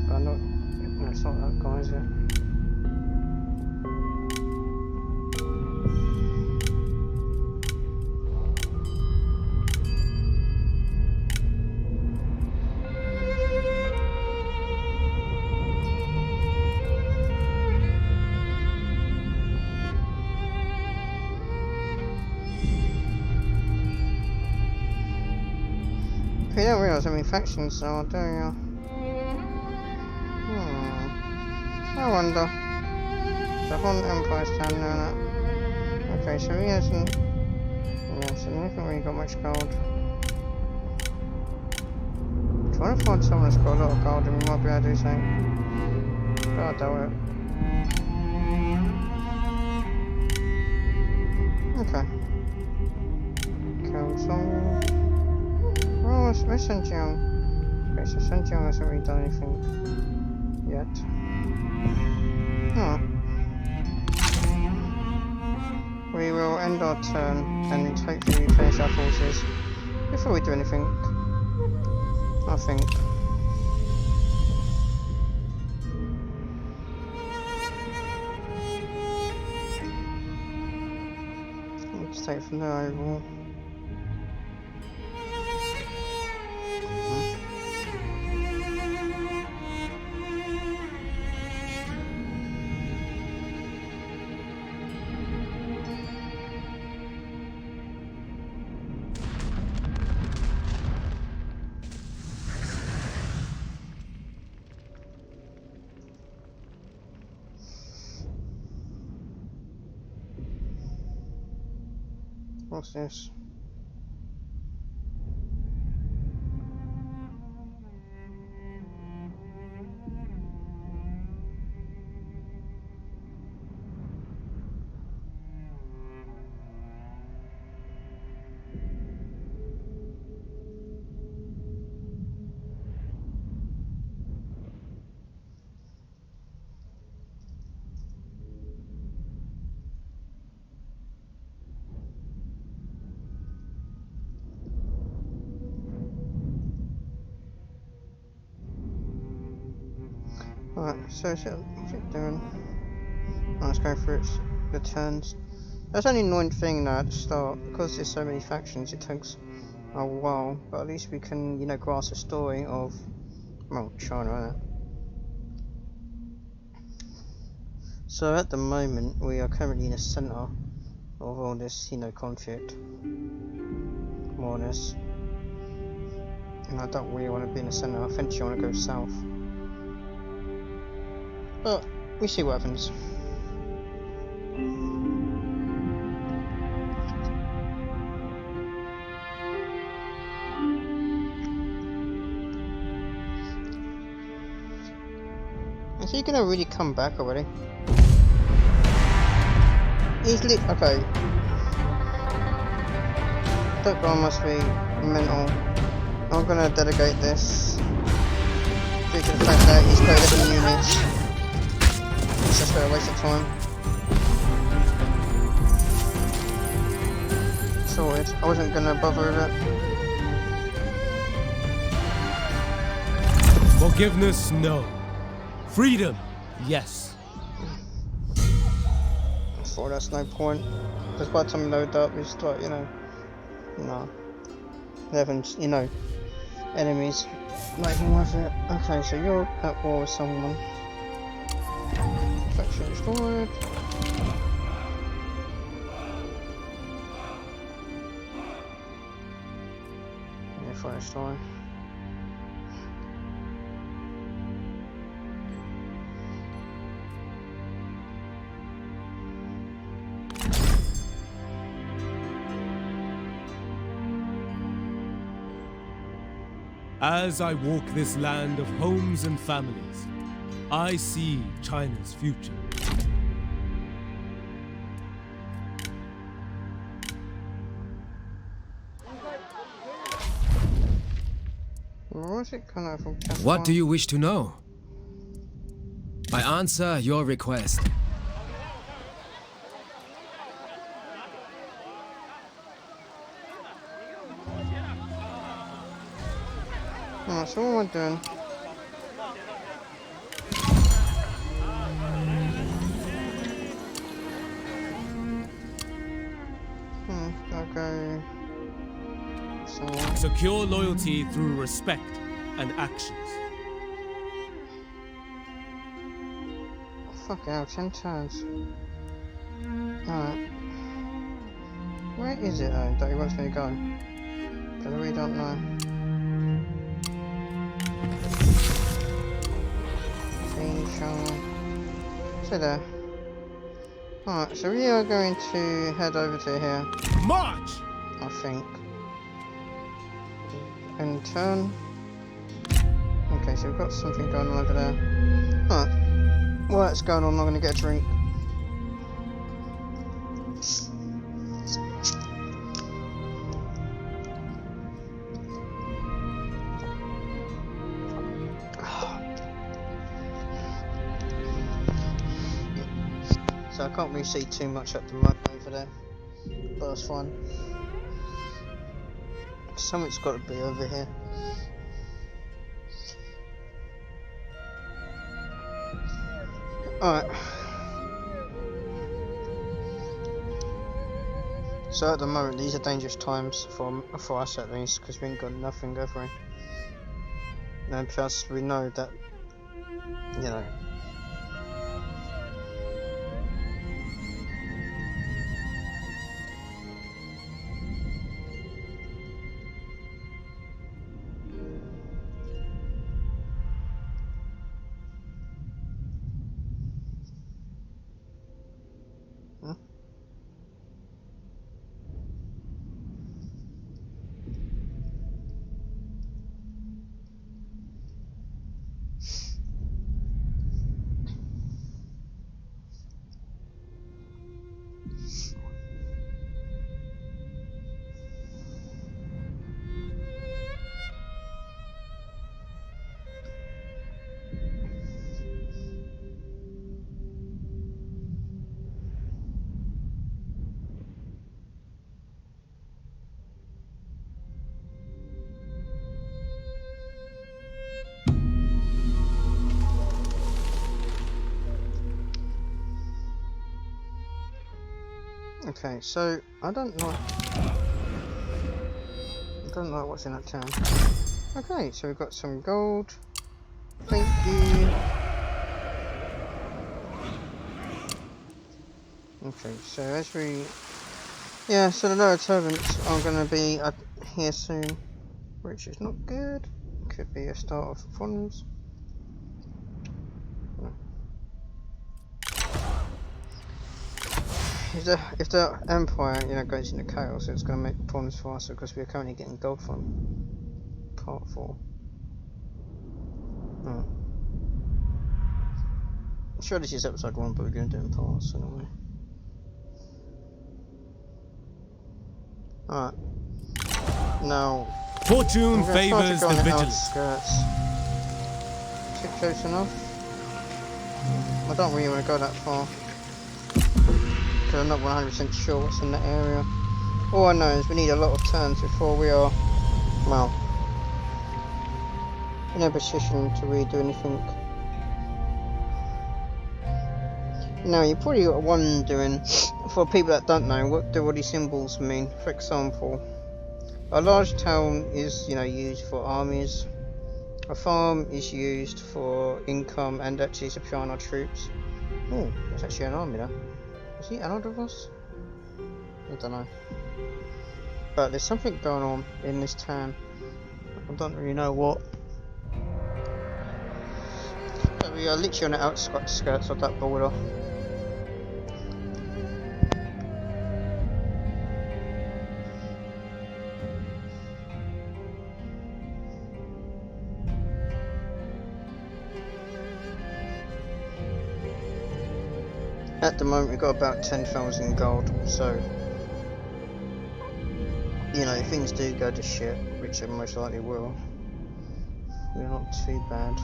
But not. No, it's not that guy, is it? You don't realise how many factions there are, do you? I wonder. The Hun Empire's down there, innit? Okay, so he hasn't. Yeah, so he hasn't really got much gold. Trying to find someone that's got a lot of gold and we might be able to do something. But I doubt it. Okay. Kill some. Oh, where's Sun Jiang? Okay, so Sun Jiang hasn't really done anything yet. Oh. We will end our turn and hopefully finish our forces before we do anything. I think. Let's take it from there overall. What's this? Alright, so what's it doing? Oh, let's go through the turns. That's the only annoying thing now at the start, because there's so many factions, it takes a while, but at least we can, you know, grasp the story of, well, China, isn't it? So at the moment, we are currently in the centre of all this, you know, conflict, more or less. And I don't really want to be in the centre, I think I want to go south. But, we see what happens. Is he gonna really come back already? He's okay. That guy must be mental. I'm gonna delegate this due to the fact that he's got 11 units. It's just a waste of time. Sorted. I wasn't gonna bother with it. Forgiveness, no. Freedom, yes. I thought that's no point. Because by the time you load up, it's like, you know, no. 11, you know, enemies. Not even worth it. Okay, so you're at war with someone. Faction destroyed. Yeah, fire destroyed. As I walk this land of homes and families, I see China's future. Where's it coming from? What do you wish to know? I answer your request. Alright, so what am I doing? I'll go somewhere. Secure loyalty through respect and actions. Fuck out, 10 turns. Alright. Where is it though that he wants me to go? Because I really don't know. So there. Alright, so we are going to head over to here. March! I think. And turn. Okay, so we've got something going on over there. Alright. While that's going on, I'm going to get a drink. So I can't really see too much at the moment over there, but that's fine. Something's got to be over here. Alright. So at the moment these are dangerous times for us at least, because we ain't got nothing over here. And plus we know that, you know, Okay, so I don't like what's in that town. Okay, so we've got some gold. Thank you. Okay, so as we... Yeah, so the lower servants are going to be here soon, which is not good. Could be a start of problems. If the Empire, you know, goes into chaos, it's going to make problems for us because we're currently getting gold from Part 4. Oh. I'm sure this is episode 1, but we're going to do it in parts anyway. Alright. Now, Fortune favors the vigilant. Outskirts. Is it close enough? I don't really want to go that far. Because I'm not 100% sure what's in that area. All I know is we need a lot of turns before we are, well, in a position to really do anything. Now, you're probably wondering, for people that don't know, what do all these symbols mean? For example, a large town is, you know, used for armies. A farm is used for income and actually supplying our troops. Oh, there's actually an army there. Is he allied with us? I don't know. But there's something going on in this town. I don't really know what. But we are literally on the outskirts of that border. At the moment we've got about 10,000 gold, so you know, if things do go to shit, which they most likely will, we're not too bad.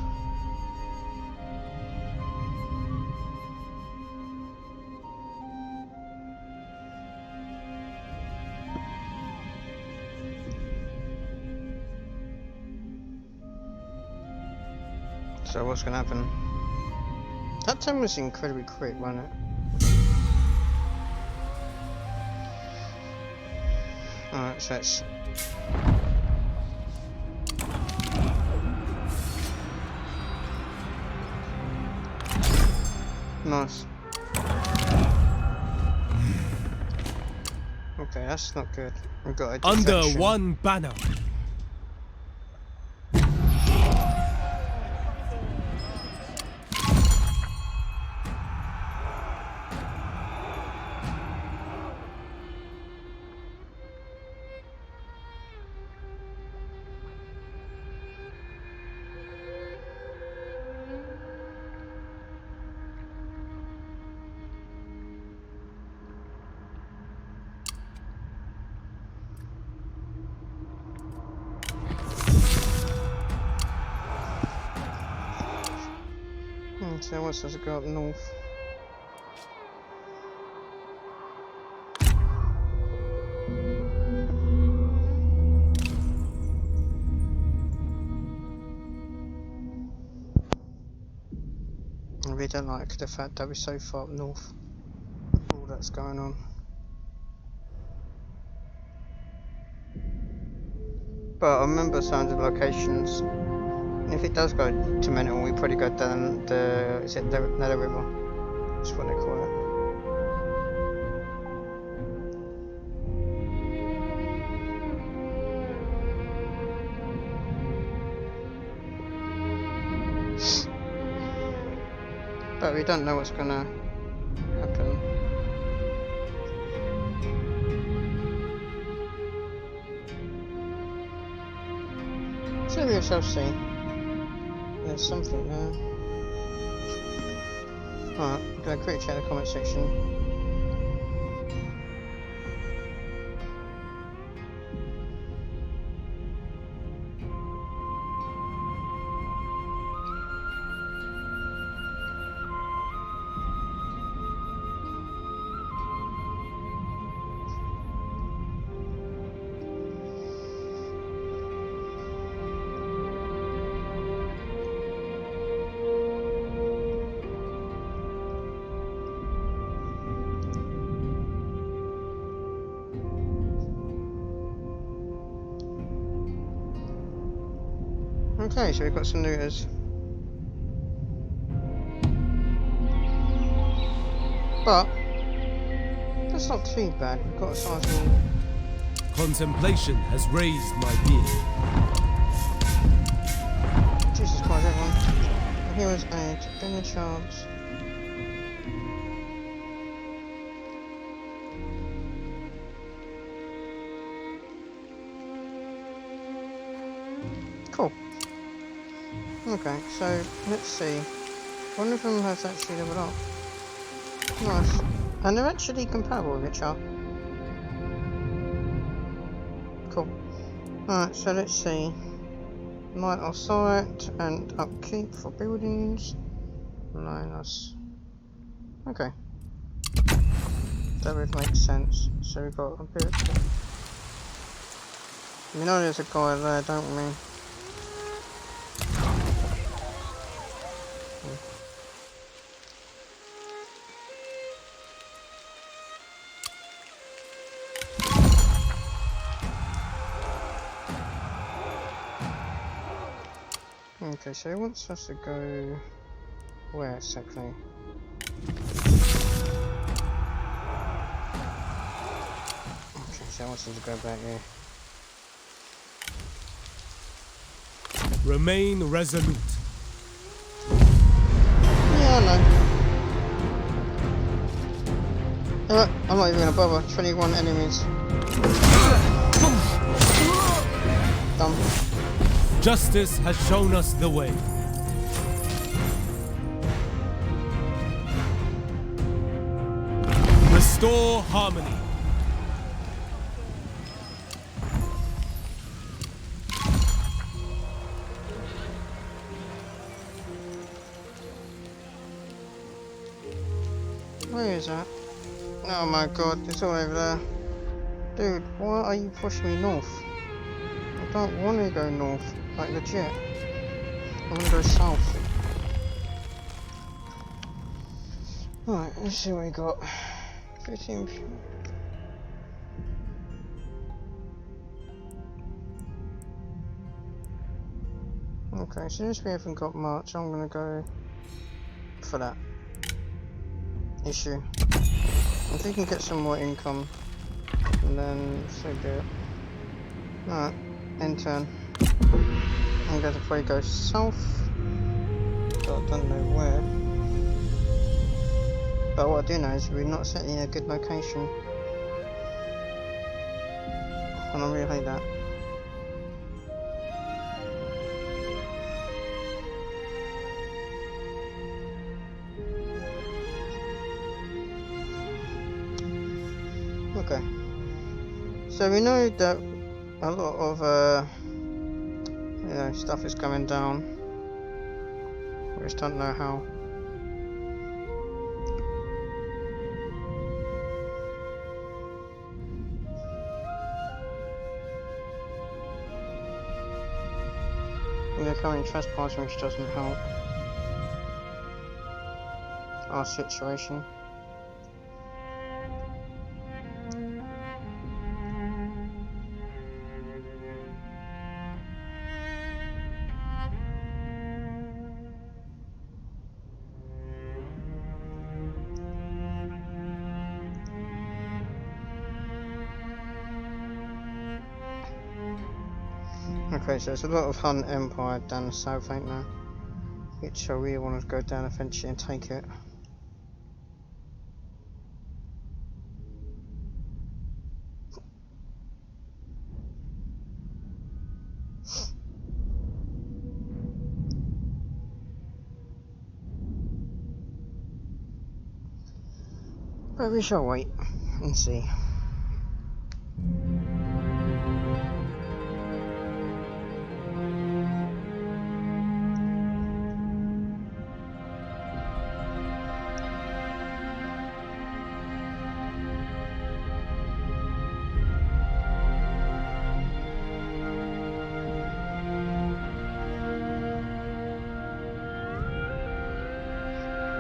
So what's gonna happen? That time was incredibly quick, wasn't it? Alright, so it's... Nice. Okay, that's not good. We've got a Under defection. one banner. So what's supposed to go up north? I really don't like the fact that we're so far up north. All that's going on. But I remember some of the locations. And if it does go to Mental, we probably go down the... is it the Nether River? That's what they call it. But we don't know what's gonna happen. So we shall see. There's something there. Alright, I'm gonna quickly check the comment section. Okay, so we've got some looters. But that's not too bad. We've got a sizable. Contemplation has raised my being. Jesus Christ, everyone. Hero's aid. Bring a chance. Cool. Okay, so let's see. One of them has actually leveled up. Nice. And they're actually compatible with each other. Cool. Alright, so let's see. Light of sight and upkeep for buildings. Minus. Okay. That would make sense. So we've got a bit. We know there's a guy there, don't we? Okay, so he wants us to go where exactly? Okay, so he wants us to go back here. Remain resolute. Yeah, I know. Alright, I'm not even gonna bother. 21 enemies. Done. Justice has shown us the way. Restore harmony. Where is that? Oh my god, it's all over there. Dude, why are you pushing me north? I don't want to go north, like legit. I want to go south. Alright, let's see what we got. 15. Okay, since we haven't got much, I'm gonna go for that issue. If we can get some more income, and then so be it. Alright, end turn. I'm going to probably go south. But I don't know where. But what I do know is we're not sitting in a good location. And I really hate that. Okay. So we know that a lot of you know, stuff is coming down. We just don't know how. They're coming trespassing, which doesn't help our situation. Okay, so there's a lot of Hun Empire down the south, ain't there? Which I really want to go down eventually and take it. But we shall wait and see.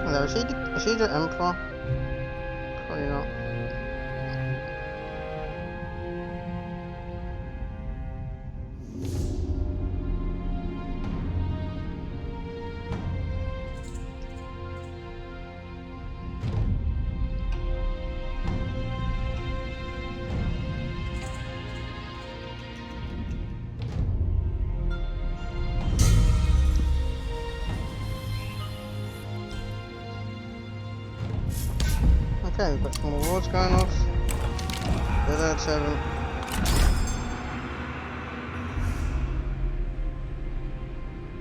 Hello, is he the Emperor? Probably not. Okay, we've got some more wars going off. The turban.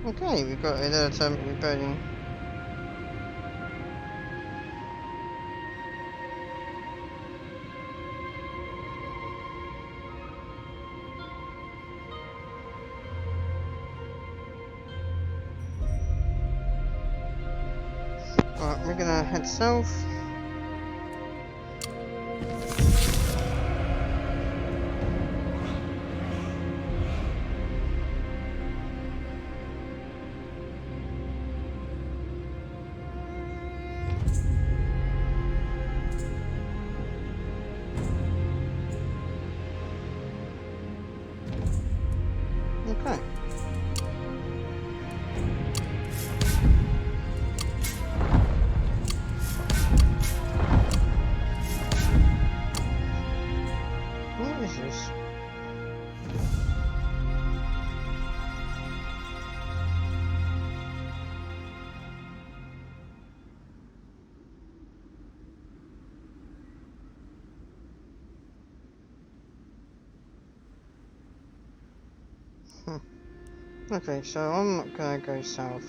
Okay, we've got a turban rebellion. Alright, we're gonna head south. Okay. What is this? Okay, so I'm not gonna go south.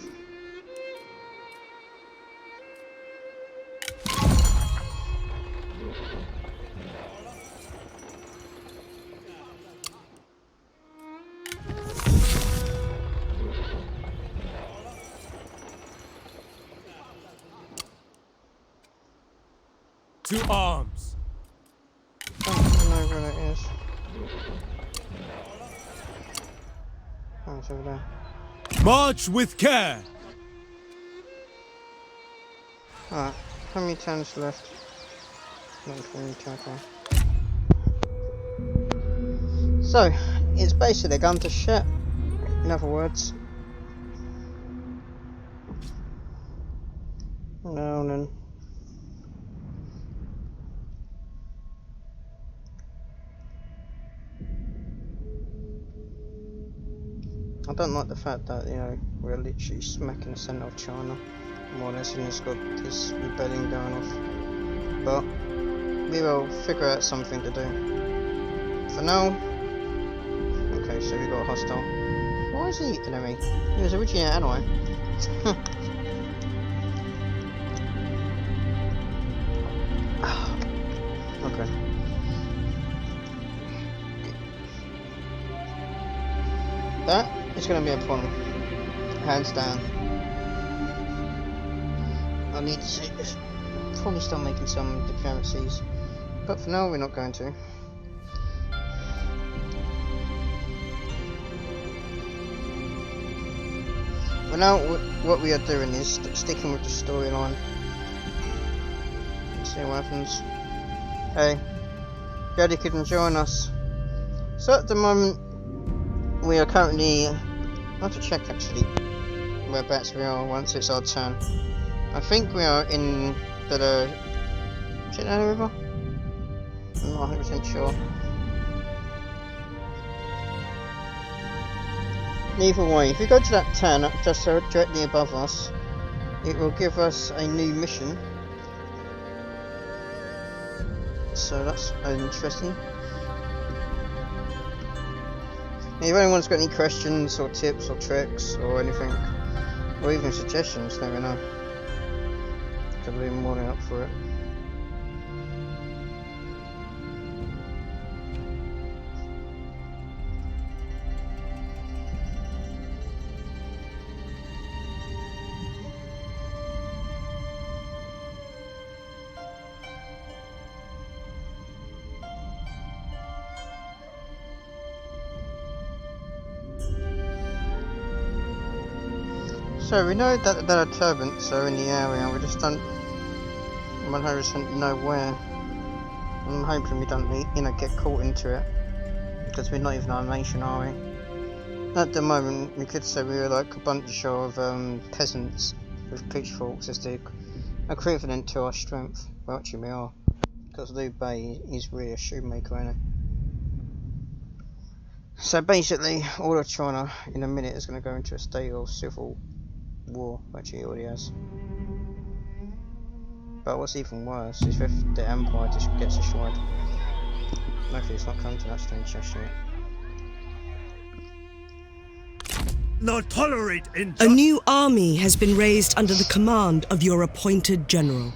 To arms! I don't know where that is. Oh, it's over there. March with care! Alright, how many turns left? Not how many turns left. So, it's basically gone to shit. In other words. No, then. I don't like the fact that, you know, we're literally smack in the centre of China, more or less, and it's got this rebellion going off. But we will figure out something to do. For now, okay, so we got a hostile. Why is he enemy? He was originally an ally. Okay. That is going to be a problem, hands down. I need to probably start making some diplomacies, but for now we're not going to. For now, what we are doing is sticking with the storyline. Let's see what happens. Hey, glad you couldn't join us. So at the moment, we are currently, I have to check actually whereabouts we are once it's our turn. I think we are in the Chitana River? I'm not 100% sure. Either way, if you go to that town just directly above us, it will give us a new mission. So that's interesting. If anyone's got any questions or tips or tricks or anything, or even suggestions, let me know. I'll be more than up for it. So we know that there are turbans are in the area, we just don't 100% know where. I'm hoping we don't, get caught into it, because we're not even our nation, are we? At the moment, we could say we were like a bunch of peasants with pitchforks as the equivalent to our strength. Well, actually we are, because Liu Bei is really a shoemaker, isn't he? So basically, all of China in a minute is going to go into a state of civil war. Actually, it already has. But what's even worse is if the Empire just gets destroyed. Luckily it's not come to that strange gesture yet. Not tolerate A injustice. new army has been raised under the command of your appointed general.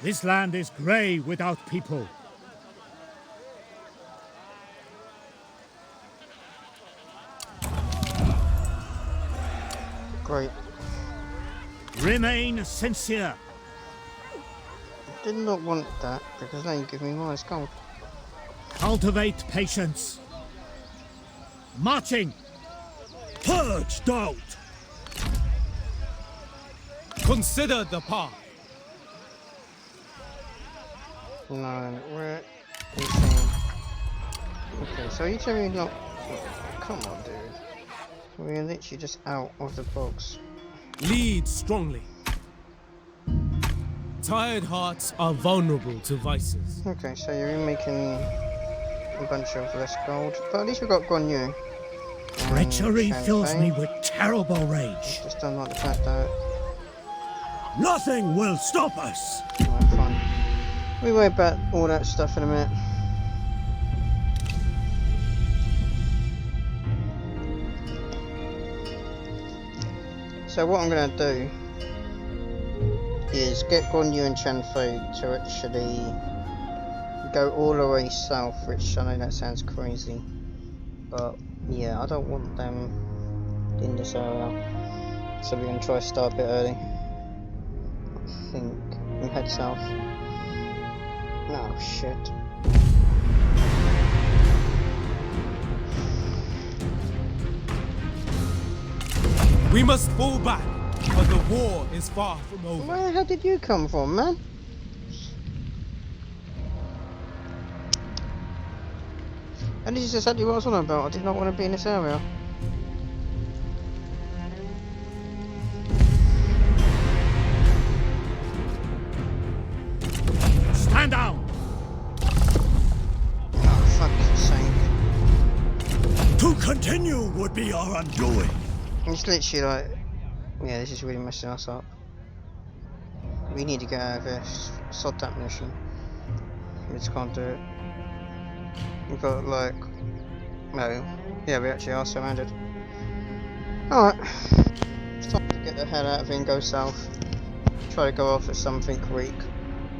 This land is grey without people. Great. Remain sincere. Did not want that because now you give me minus gold. Cultivate patience. Marching. Purge doubt. Consider the path. No, we're insane. Okay, so you tell me not. Come on, dude. We're literally just out of the box. Lead strongly. Tired hearts are vulnerable to vices. Okay, so you're making a bunch of less gold, but at least we got Guan Yu. Treachery fills me with terrible rage. Just don't like the fact that. Nothing will stop us. Alright, fine. We worry about all that stuff in a minute. So what I'm gonna do is get Guan Yu and Chen Fei to actually go all the way south, which I know that sounds crazy, but yeah, I don't want them in this area, so we're gonna try to start a bit early. I think we head south. Oh shit. We must fall back, but the war is far from over. Where the hell did you come from, man? And this is exactly what I was on about. I did not want to be in this area. Stand down. Oh, fuck's sake. To continue would be our undoing. It's literally like, yeah, this is really messing us up. We need to get out of this. Sod that mission. We just can't do it. We've got like, no, yeah, we actually are surrounded. Alright, it's time to get the hell out of here and go south. Try to go off at something Greek.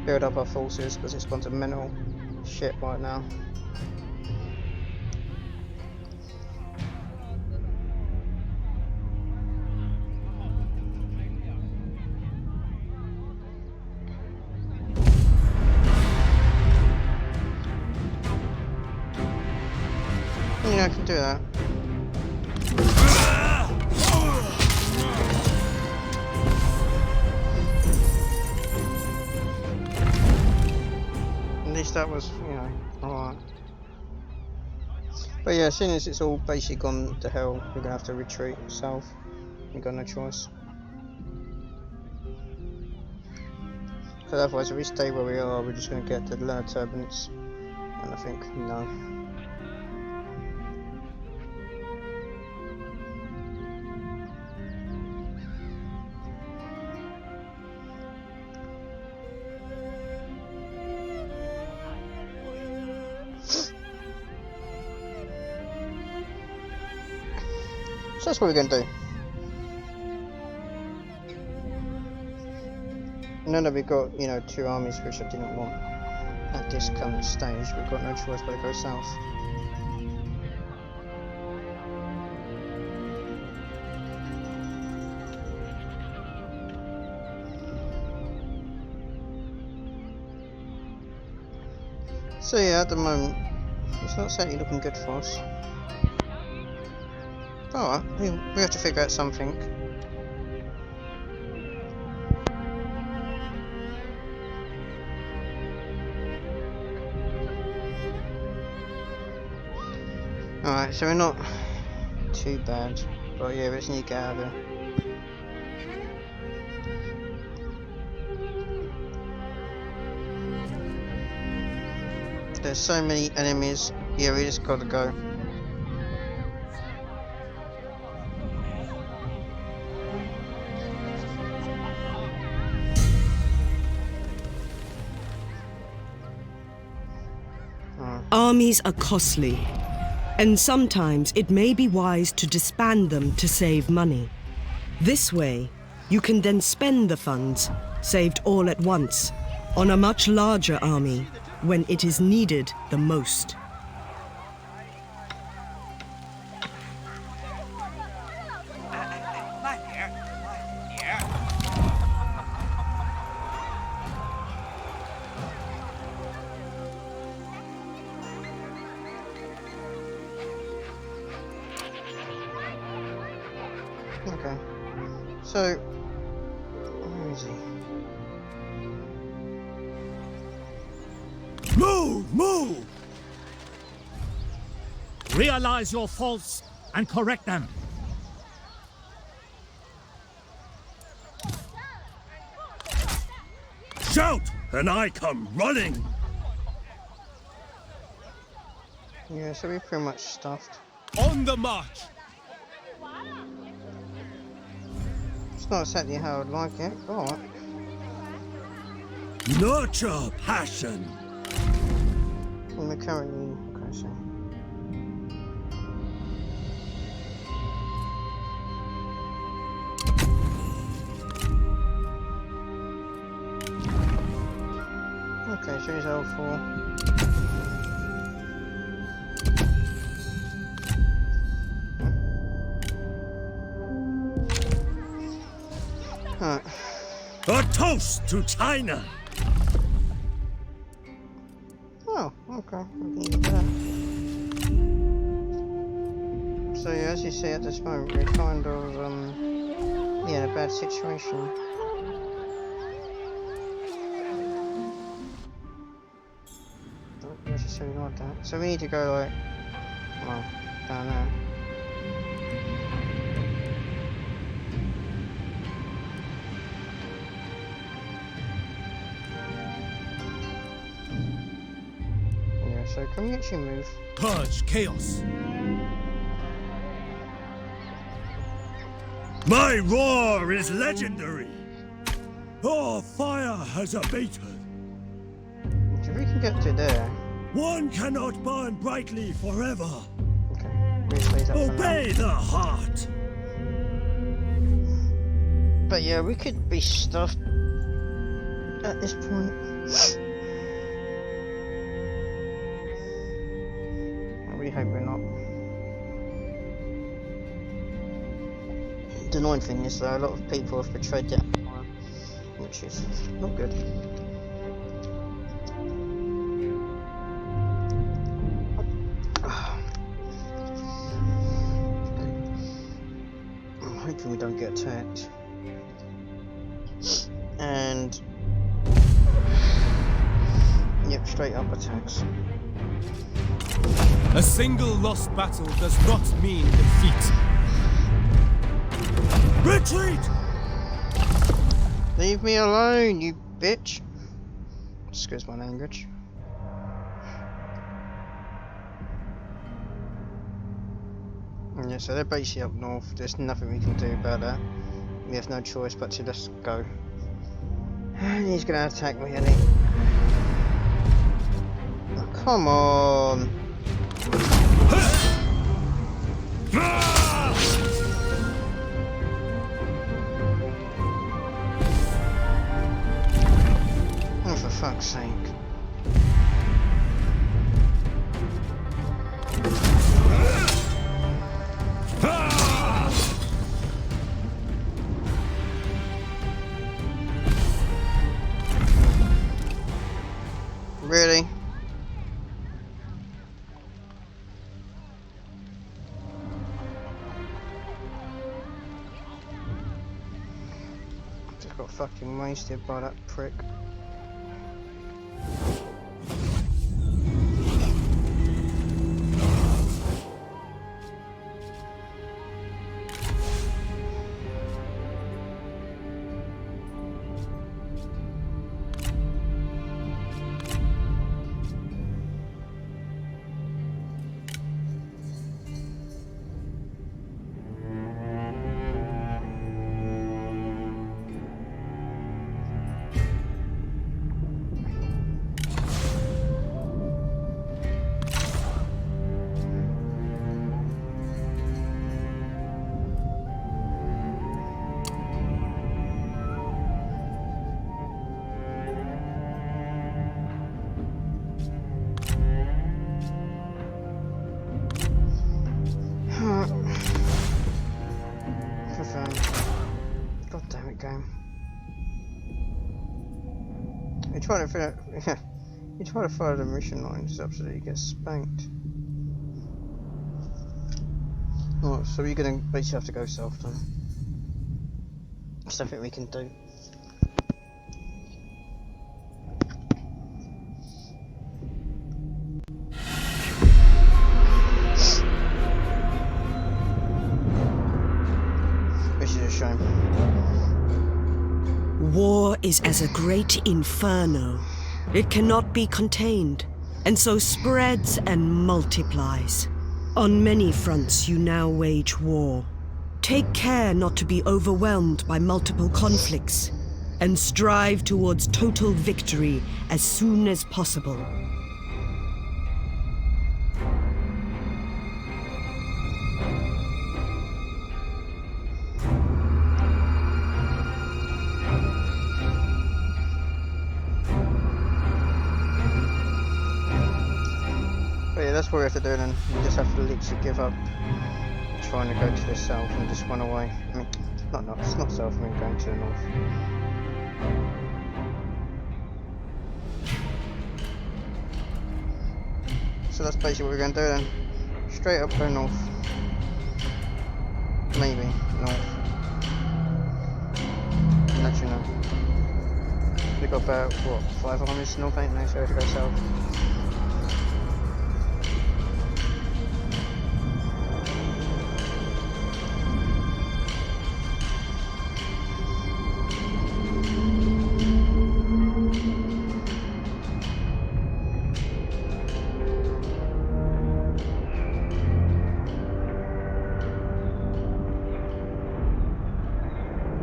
Build up our forces because it's gone to mental shit right now. Yeah, I can do that. At least that was, you know, alright. But yeah, as soon as it's all basically gone to hell, we're gonna have to retreat south. We've got no choice. Because otherwise, if we stay where we are, we're just gonna get the lunar turbulence. And I think, no. So that's what we're going to do. Now that we've got, you know, two armies which I didn't want at this current stage, we've got no choice but to go south. So yeah, at the moment, it's not certainly looking good for us. Alright, we have to figure out something. Alright, so we're not too bad, but yeah, we just need to get out of here. There's so many enemies, yeah, we just gotta go. Armies are costly, and sometimes it may be wise to disband them to save money. This way, you can then spend the funds, saved all at once, on a much larger army when it is needed the most. Okay. So, where is he? Move! Move! Realize your faults and correct them. Shout, and I come running. Yeah, so we're pretty much stuffed. On the march! It's not exactly how I'd like it, but... Nurture passion. we're currently... okay, so... okay, so he's L4. Alright. A toast to China. Oh, okay. We can do that. So yeah, as you see at this moment, we're kind of, yeah, in a bad situation. Don't necessarily like that. So we need to go like, well, down there. So can we actually move? Purge chaos. My roar is legendary. Our fire has abated. If we can get to there. One cannot burn brightly forever. Okay, we just leave that for Obey the heart. But yeah, we could be stuffed at this point. I hope we're not. The annoying thing is though, a lot of people have betrayed that empire, which is not good. I'm hoping we don't get attacked. And yep, straight up attacks. A single lost battle does not mean defeat. Retreat! Leave me alone, you bitch. Excuse my language. Yeah, so they're basically up north. There's nothing we can do about that. We have no choice but to just go. And he's gonna attack me, isn't he? Oh, come on. Oh, for fuck's sake. Really? Just got fucking wasted by that prick. game. You try to follow the mission lines, absolutely get spanked. Oh, so you're gonna basically have to go south then. There's nothing we can do. Which is a shame. War is as a great inferno. It cannot be contained, and so spreads and multiplies. On many fronts you now wage war. Take care not to be overwhelmed by multiple conflicts, and strive towards total victory as soon as possible. But yeah, that's what we have to do then. We just have to literally give up trying to go to the south and just run away. I mean, it's not south, I mean going to the north. So that's basically what we're going to do then. Straight up go north. Maybe north. Let you know. We've got about, what, 5 armies north, ain't they? So we have to go south.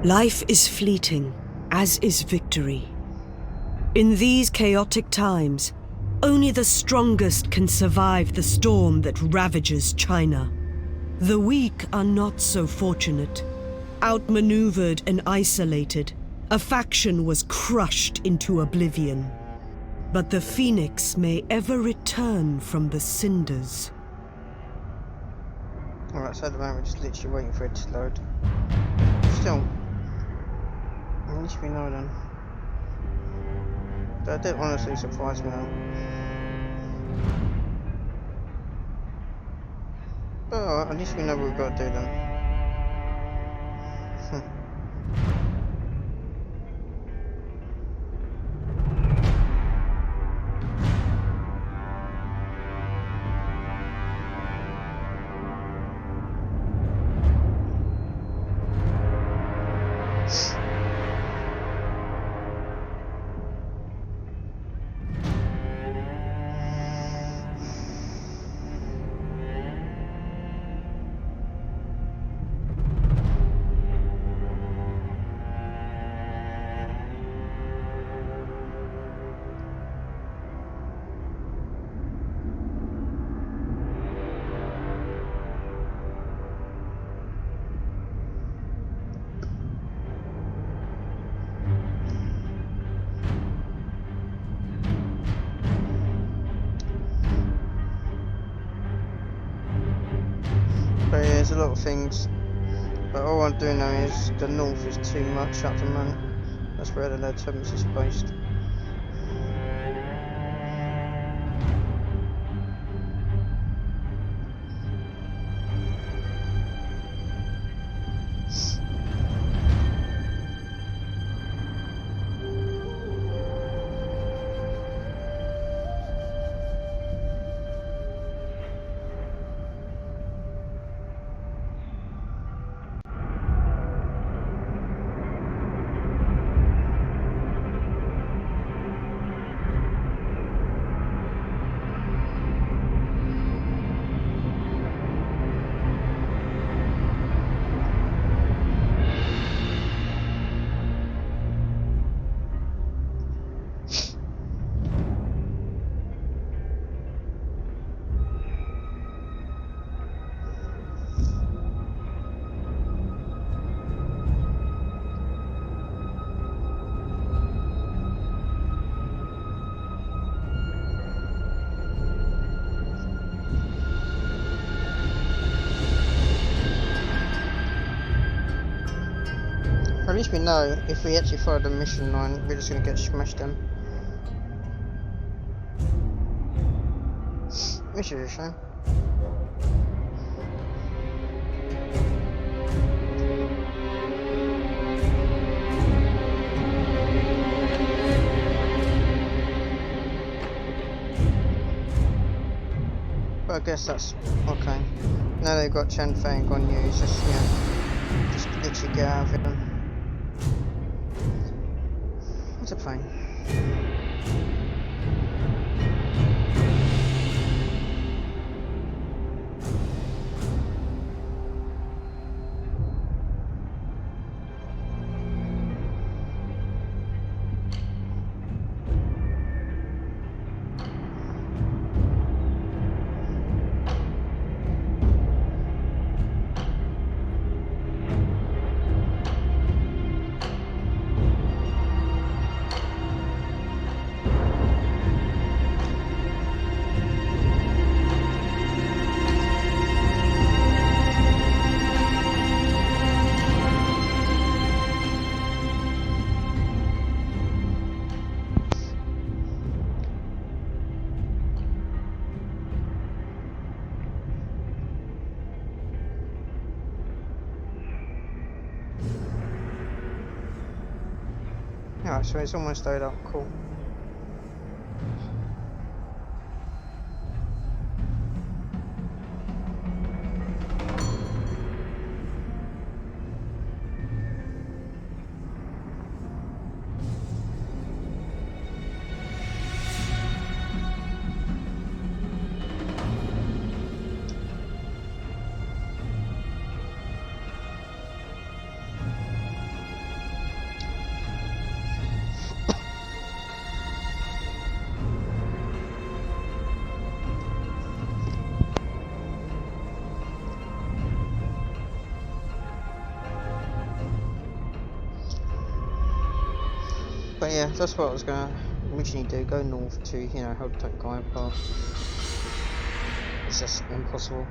Life is fleeting, as is victory. In these chaotic times, only the strongest can survive the storm that ravages China. The weak are not so fortunate. Outmaneuvered and isolated, a faction was crushed into oblivion. But the phoenix may ever return from the cinders. Alright, so at the moment we're just literally waiting for it to load. Still, at least we know then. That did honestly surprise me though. But alright, at least we know what we've got to do then. But yeah, there's a lot of things. But all I'm doing now is the north is too much at the moment. That's where the lead turbines is based. least we know if we actually follow the mission line, we're just gonna get smashed in. Which is a shame. But I guess that's okay. Now they've got Chen Fei and Guan Yu, it's just, yeah, just literally get out of here. What a pain. Alright, so it's almost stayed up, cool. But yeah, that's what I was gonna originally do, go north to, you know, hold that guy apart. It's just impossible.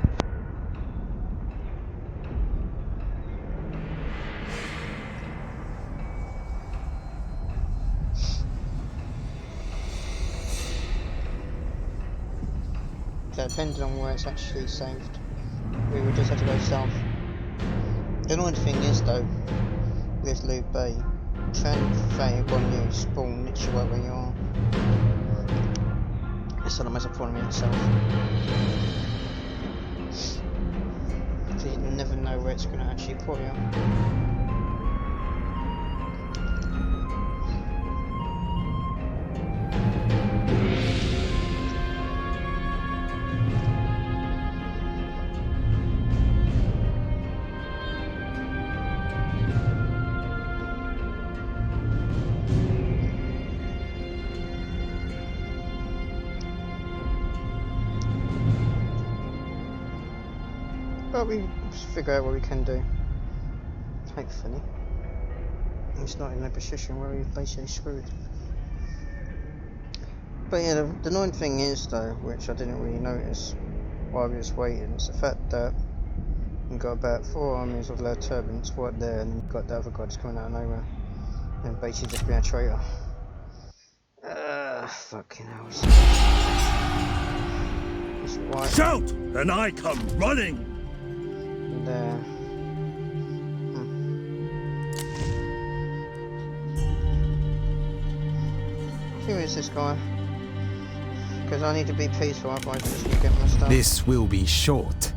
So depending on where it's actually saved, we would just have to go south. The annoying thing is though, with Liu Bei, Chen Fei and Guan Yu spawn literally right where you are. It's not a massive problem in itself. So you never know where it's going to actually put you. But we figure out what we can do. Hopefully. It's not in a position where we're basically screwed. But yeah, the annoying thing is though, which I didn't really notice while we was waiting, is the fact that you've got about 4 armies of loud turbines right there, and you've got the other guy just coming out of nowhere. And basically just being a traitor. Fucking hell. It's white. Shout, and I come running! There. Who is this guy? Because I need to be peaceful, otherwise I'm just gonna get my stuff. This will be short.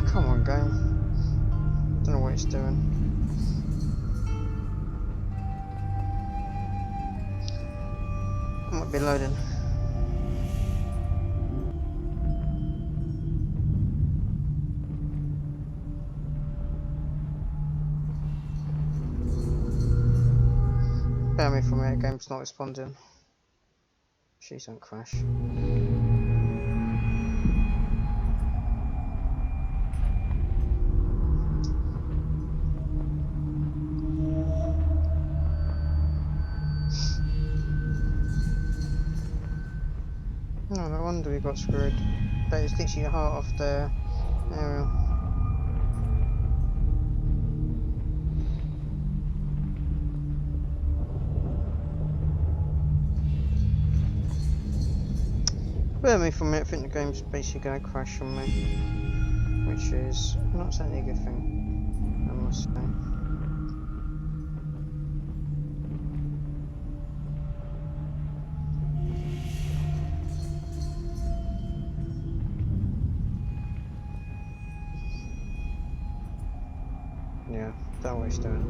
Come on, game. Don't know what it's doing. I might be loading. Bear me for a minute, game's not responding. Please don't crash. No, no wonder we got screwed. That is literally the heart of the area. Bear with me for a minute, I think the game's basically going to crash on me. Which is not exactly a good thing, I must say. Yeah, that way it's doing.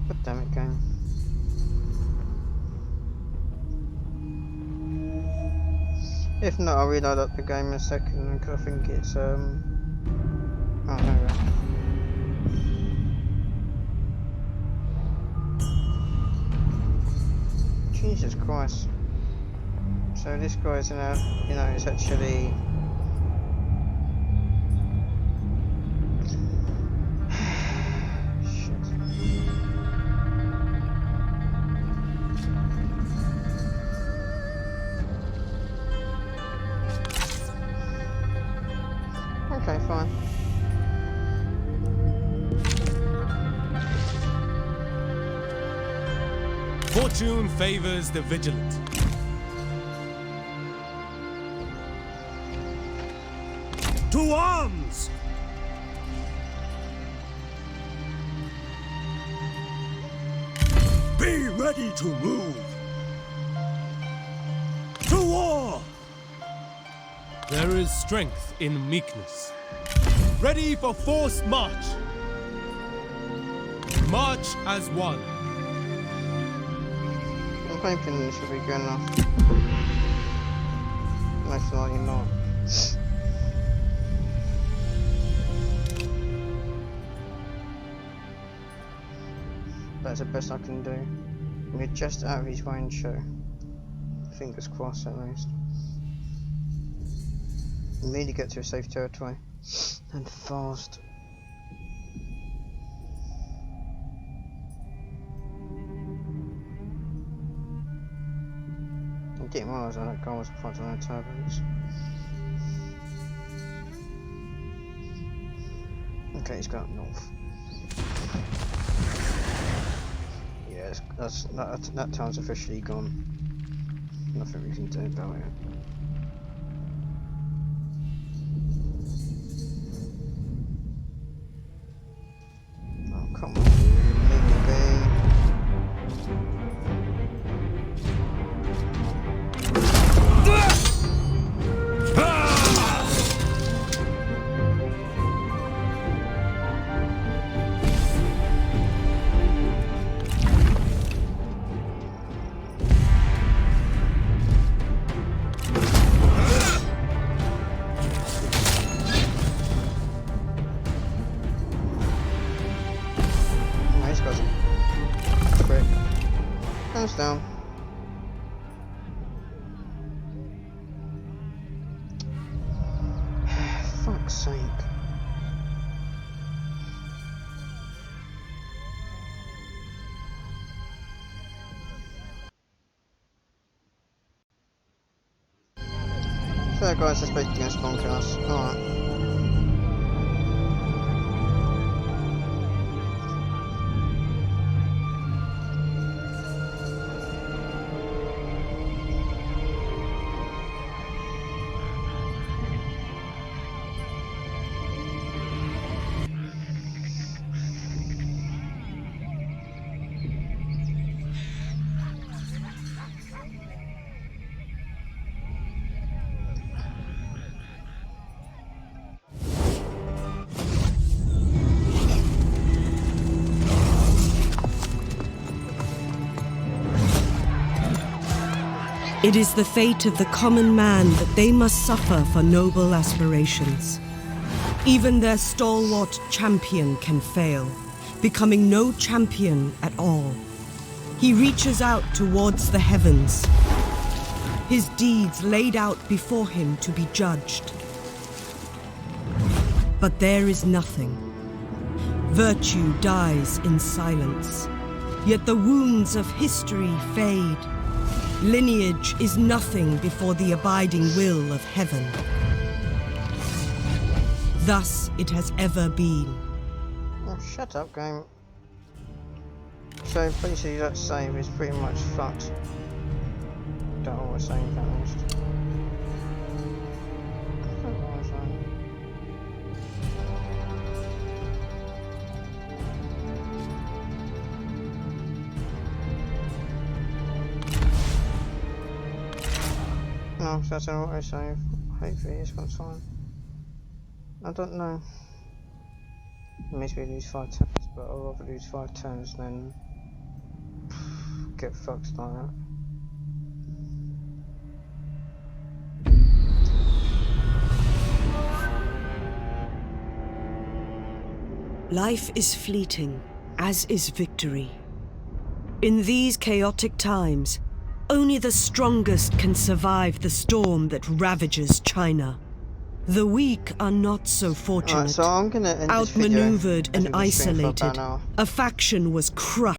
God damn it, game. If not, I'll reload up the game in a second because I think it's oh no. Jesus Christ. So this guy's in a, you know, it's actually shit. Okay, fine. Fortune favors the vigilant. To arms! Be ready to move! To war! There is strength in meekness. Ready for forced march. March as one. I'm hoping this will be good enough. Most likely not. That's the best I can do. We're just out of his range, so fingers crossed at least. We need to get to a safe territory and fast. I'm getting miles on that goal as front on the turbos. Okay, he's got up north. Yeah, that town's officially gone. Nothing we can do about it. Oh, come on. Leave me be. Nice, guys. Quick. Hands down. Fuck's sake. So that guy's just basically gonna spawn kill us. Alright. It is the fate of the common man that they must suffer for noble aspirations. Even their stalwart champion can fail, becoming no champion at all. He reaches out towards the heavens, his deeds laid out before him to be judged. But there is nothing. Virtue dies in silence. Yet the wounds of history fade. Lineage is nothing before the abiding will of heaven. Thus it has ever been. Oh, shut up, game. So basically that save is pretty much fucked. Don't always say anything at least. No, so that's an auto-save. Hopefully this one's fine. I don't know. It makes me lose 5 turns, but I'd rather lose 5 turns than get fucked like that. Life is fleeting, as is victory. In these chaotic times, only the strongest can survive the storm that ravages China. The weak are not so fortunate. Alright, so I'm gonna end this video. Outmaneuvered and I've been streaming for about isolated, an hour. a faction was crushed.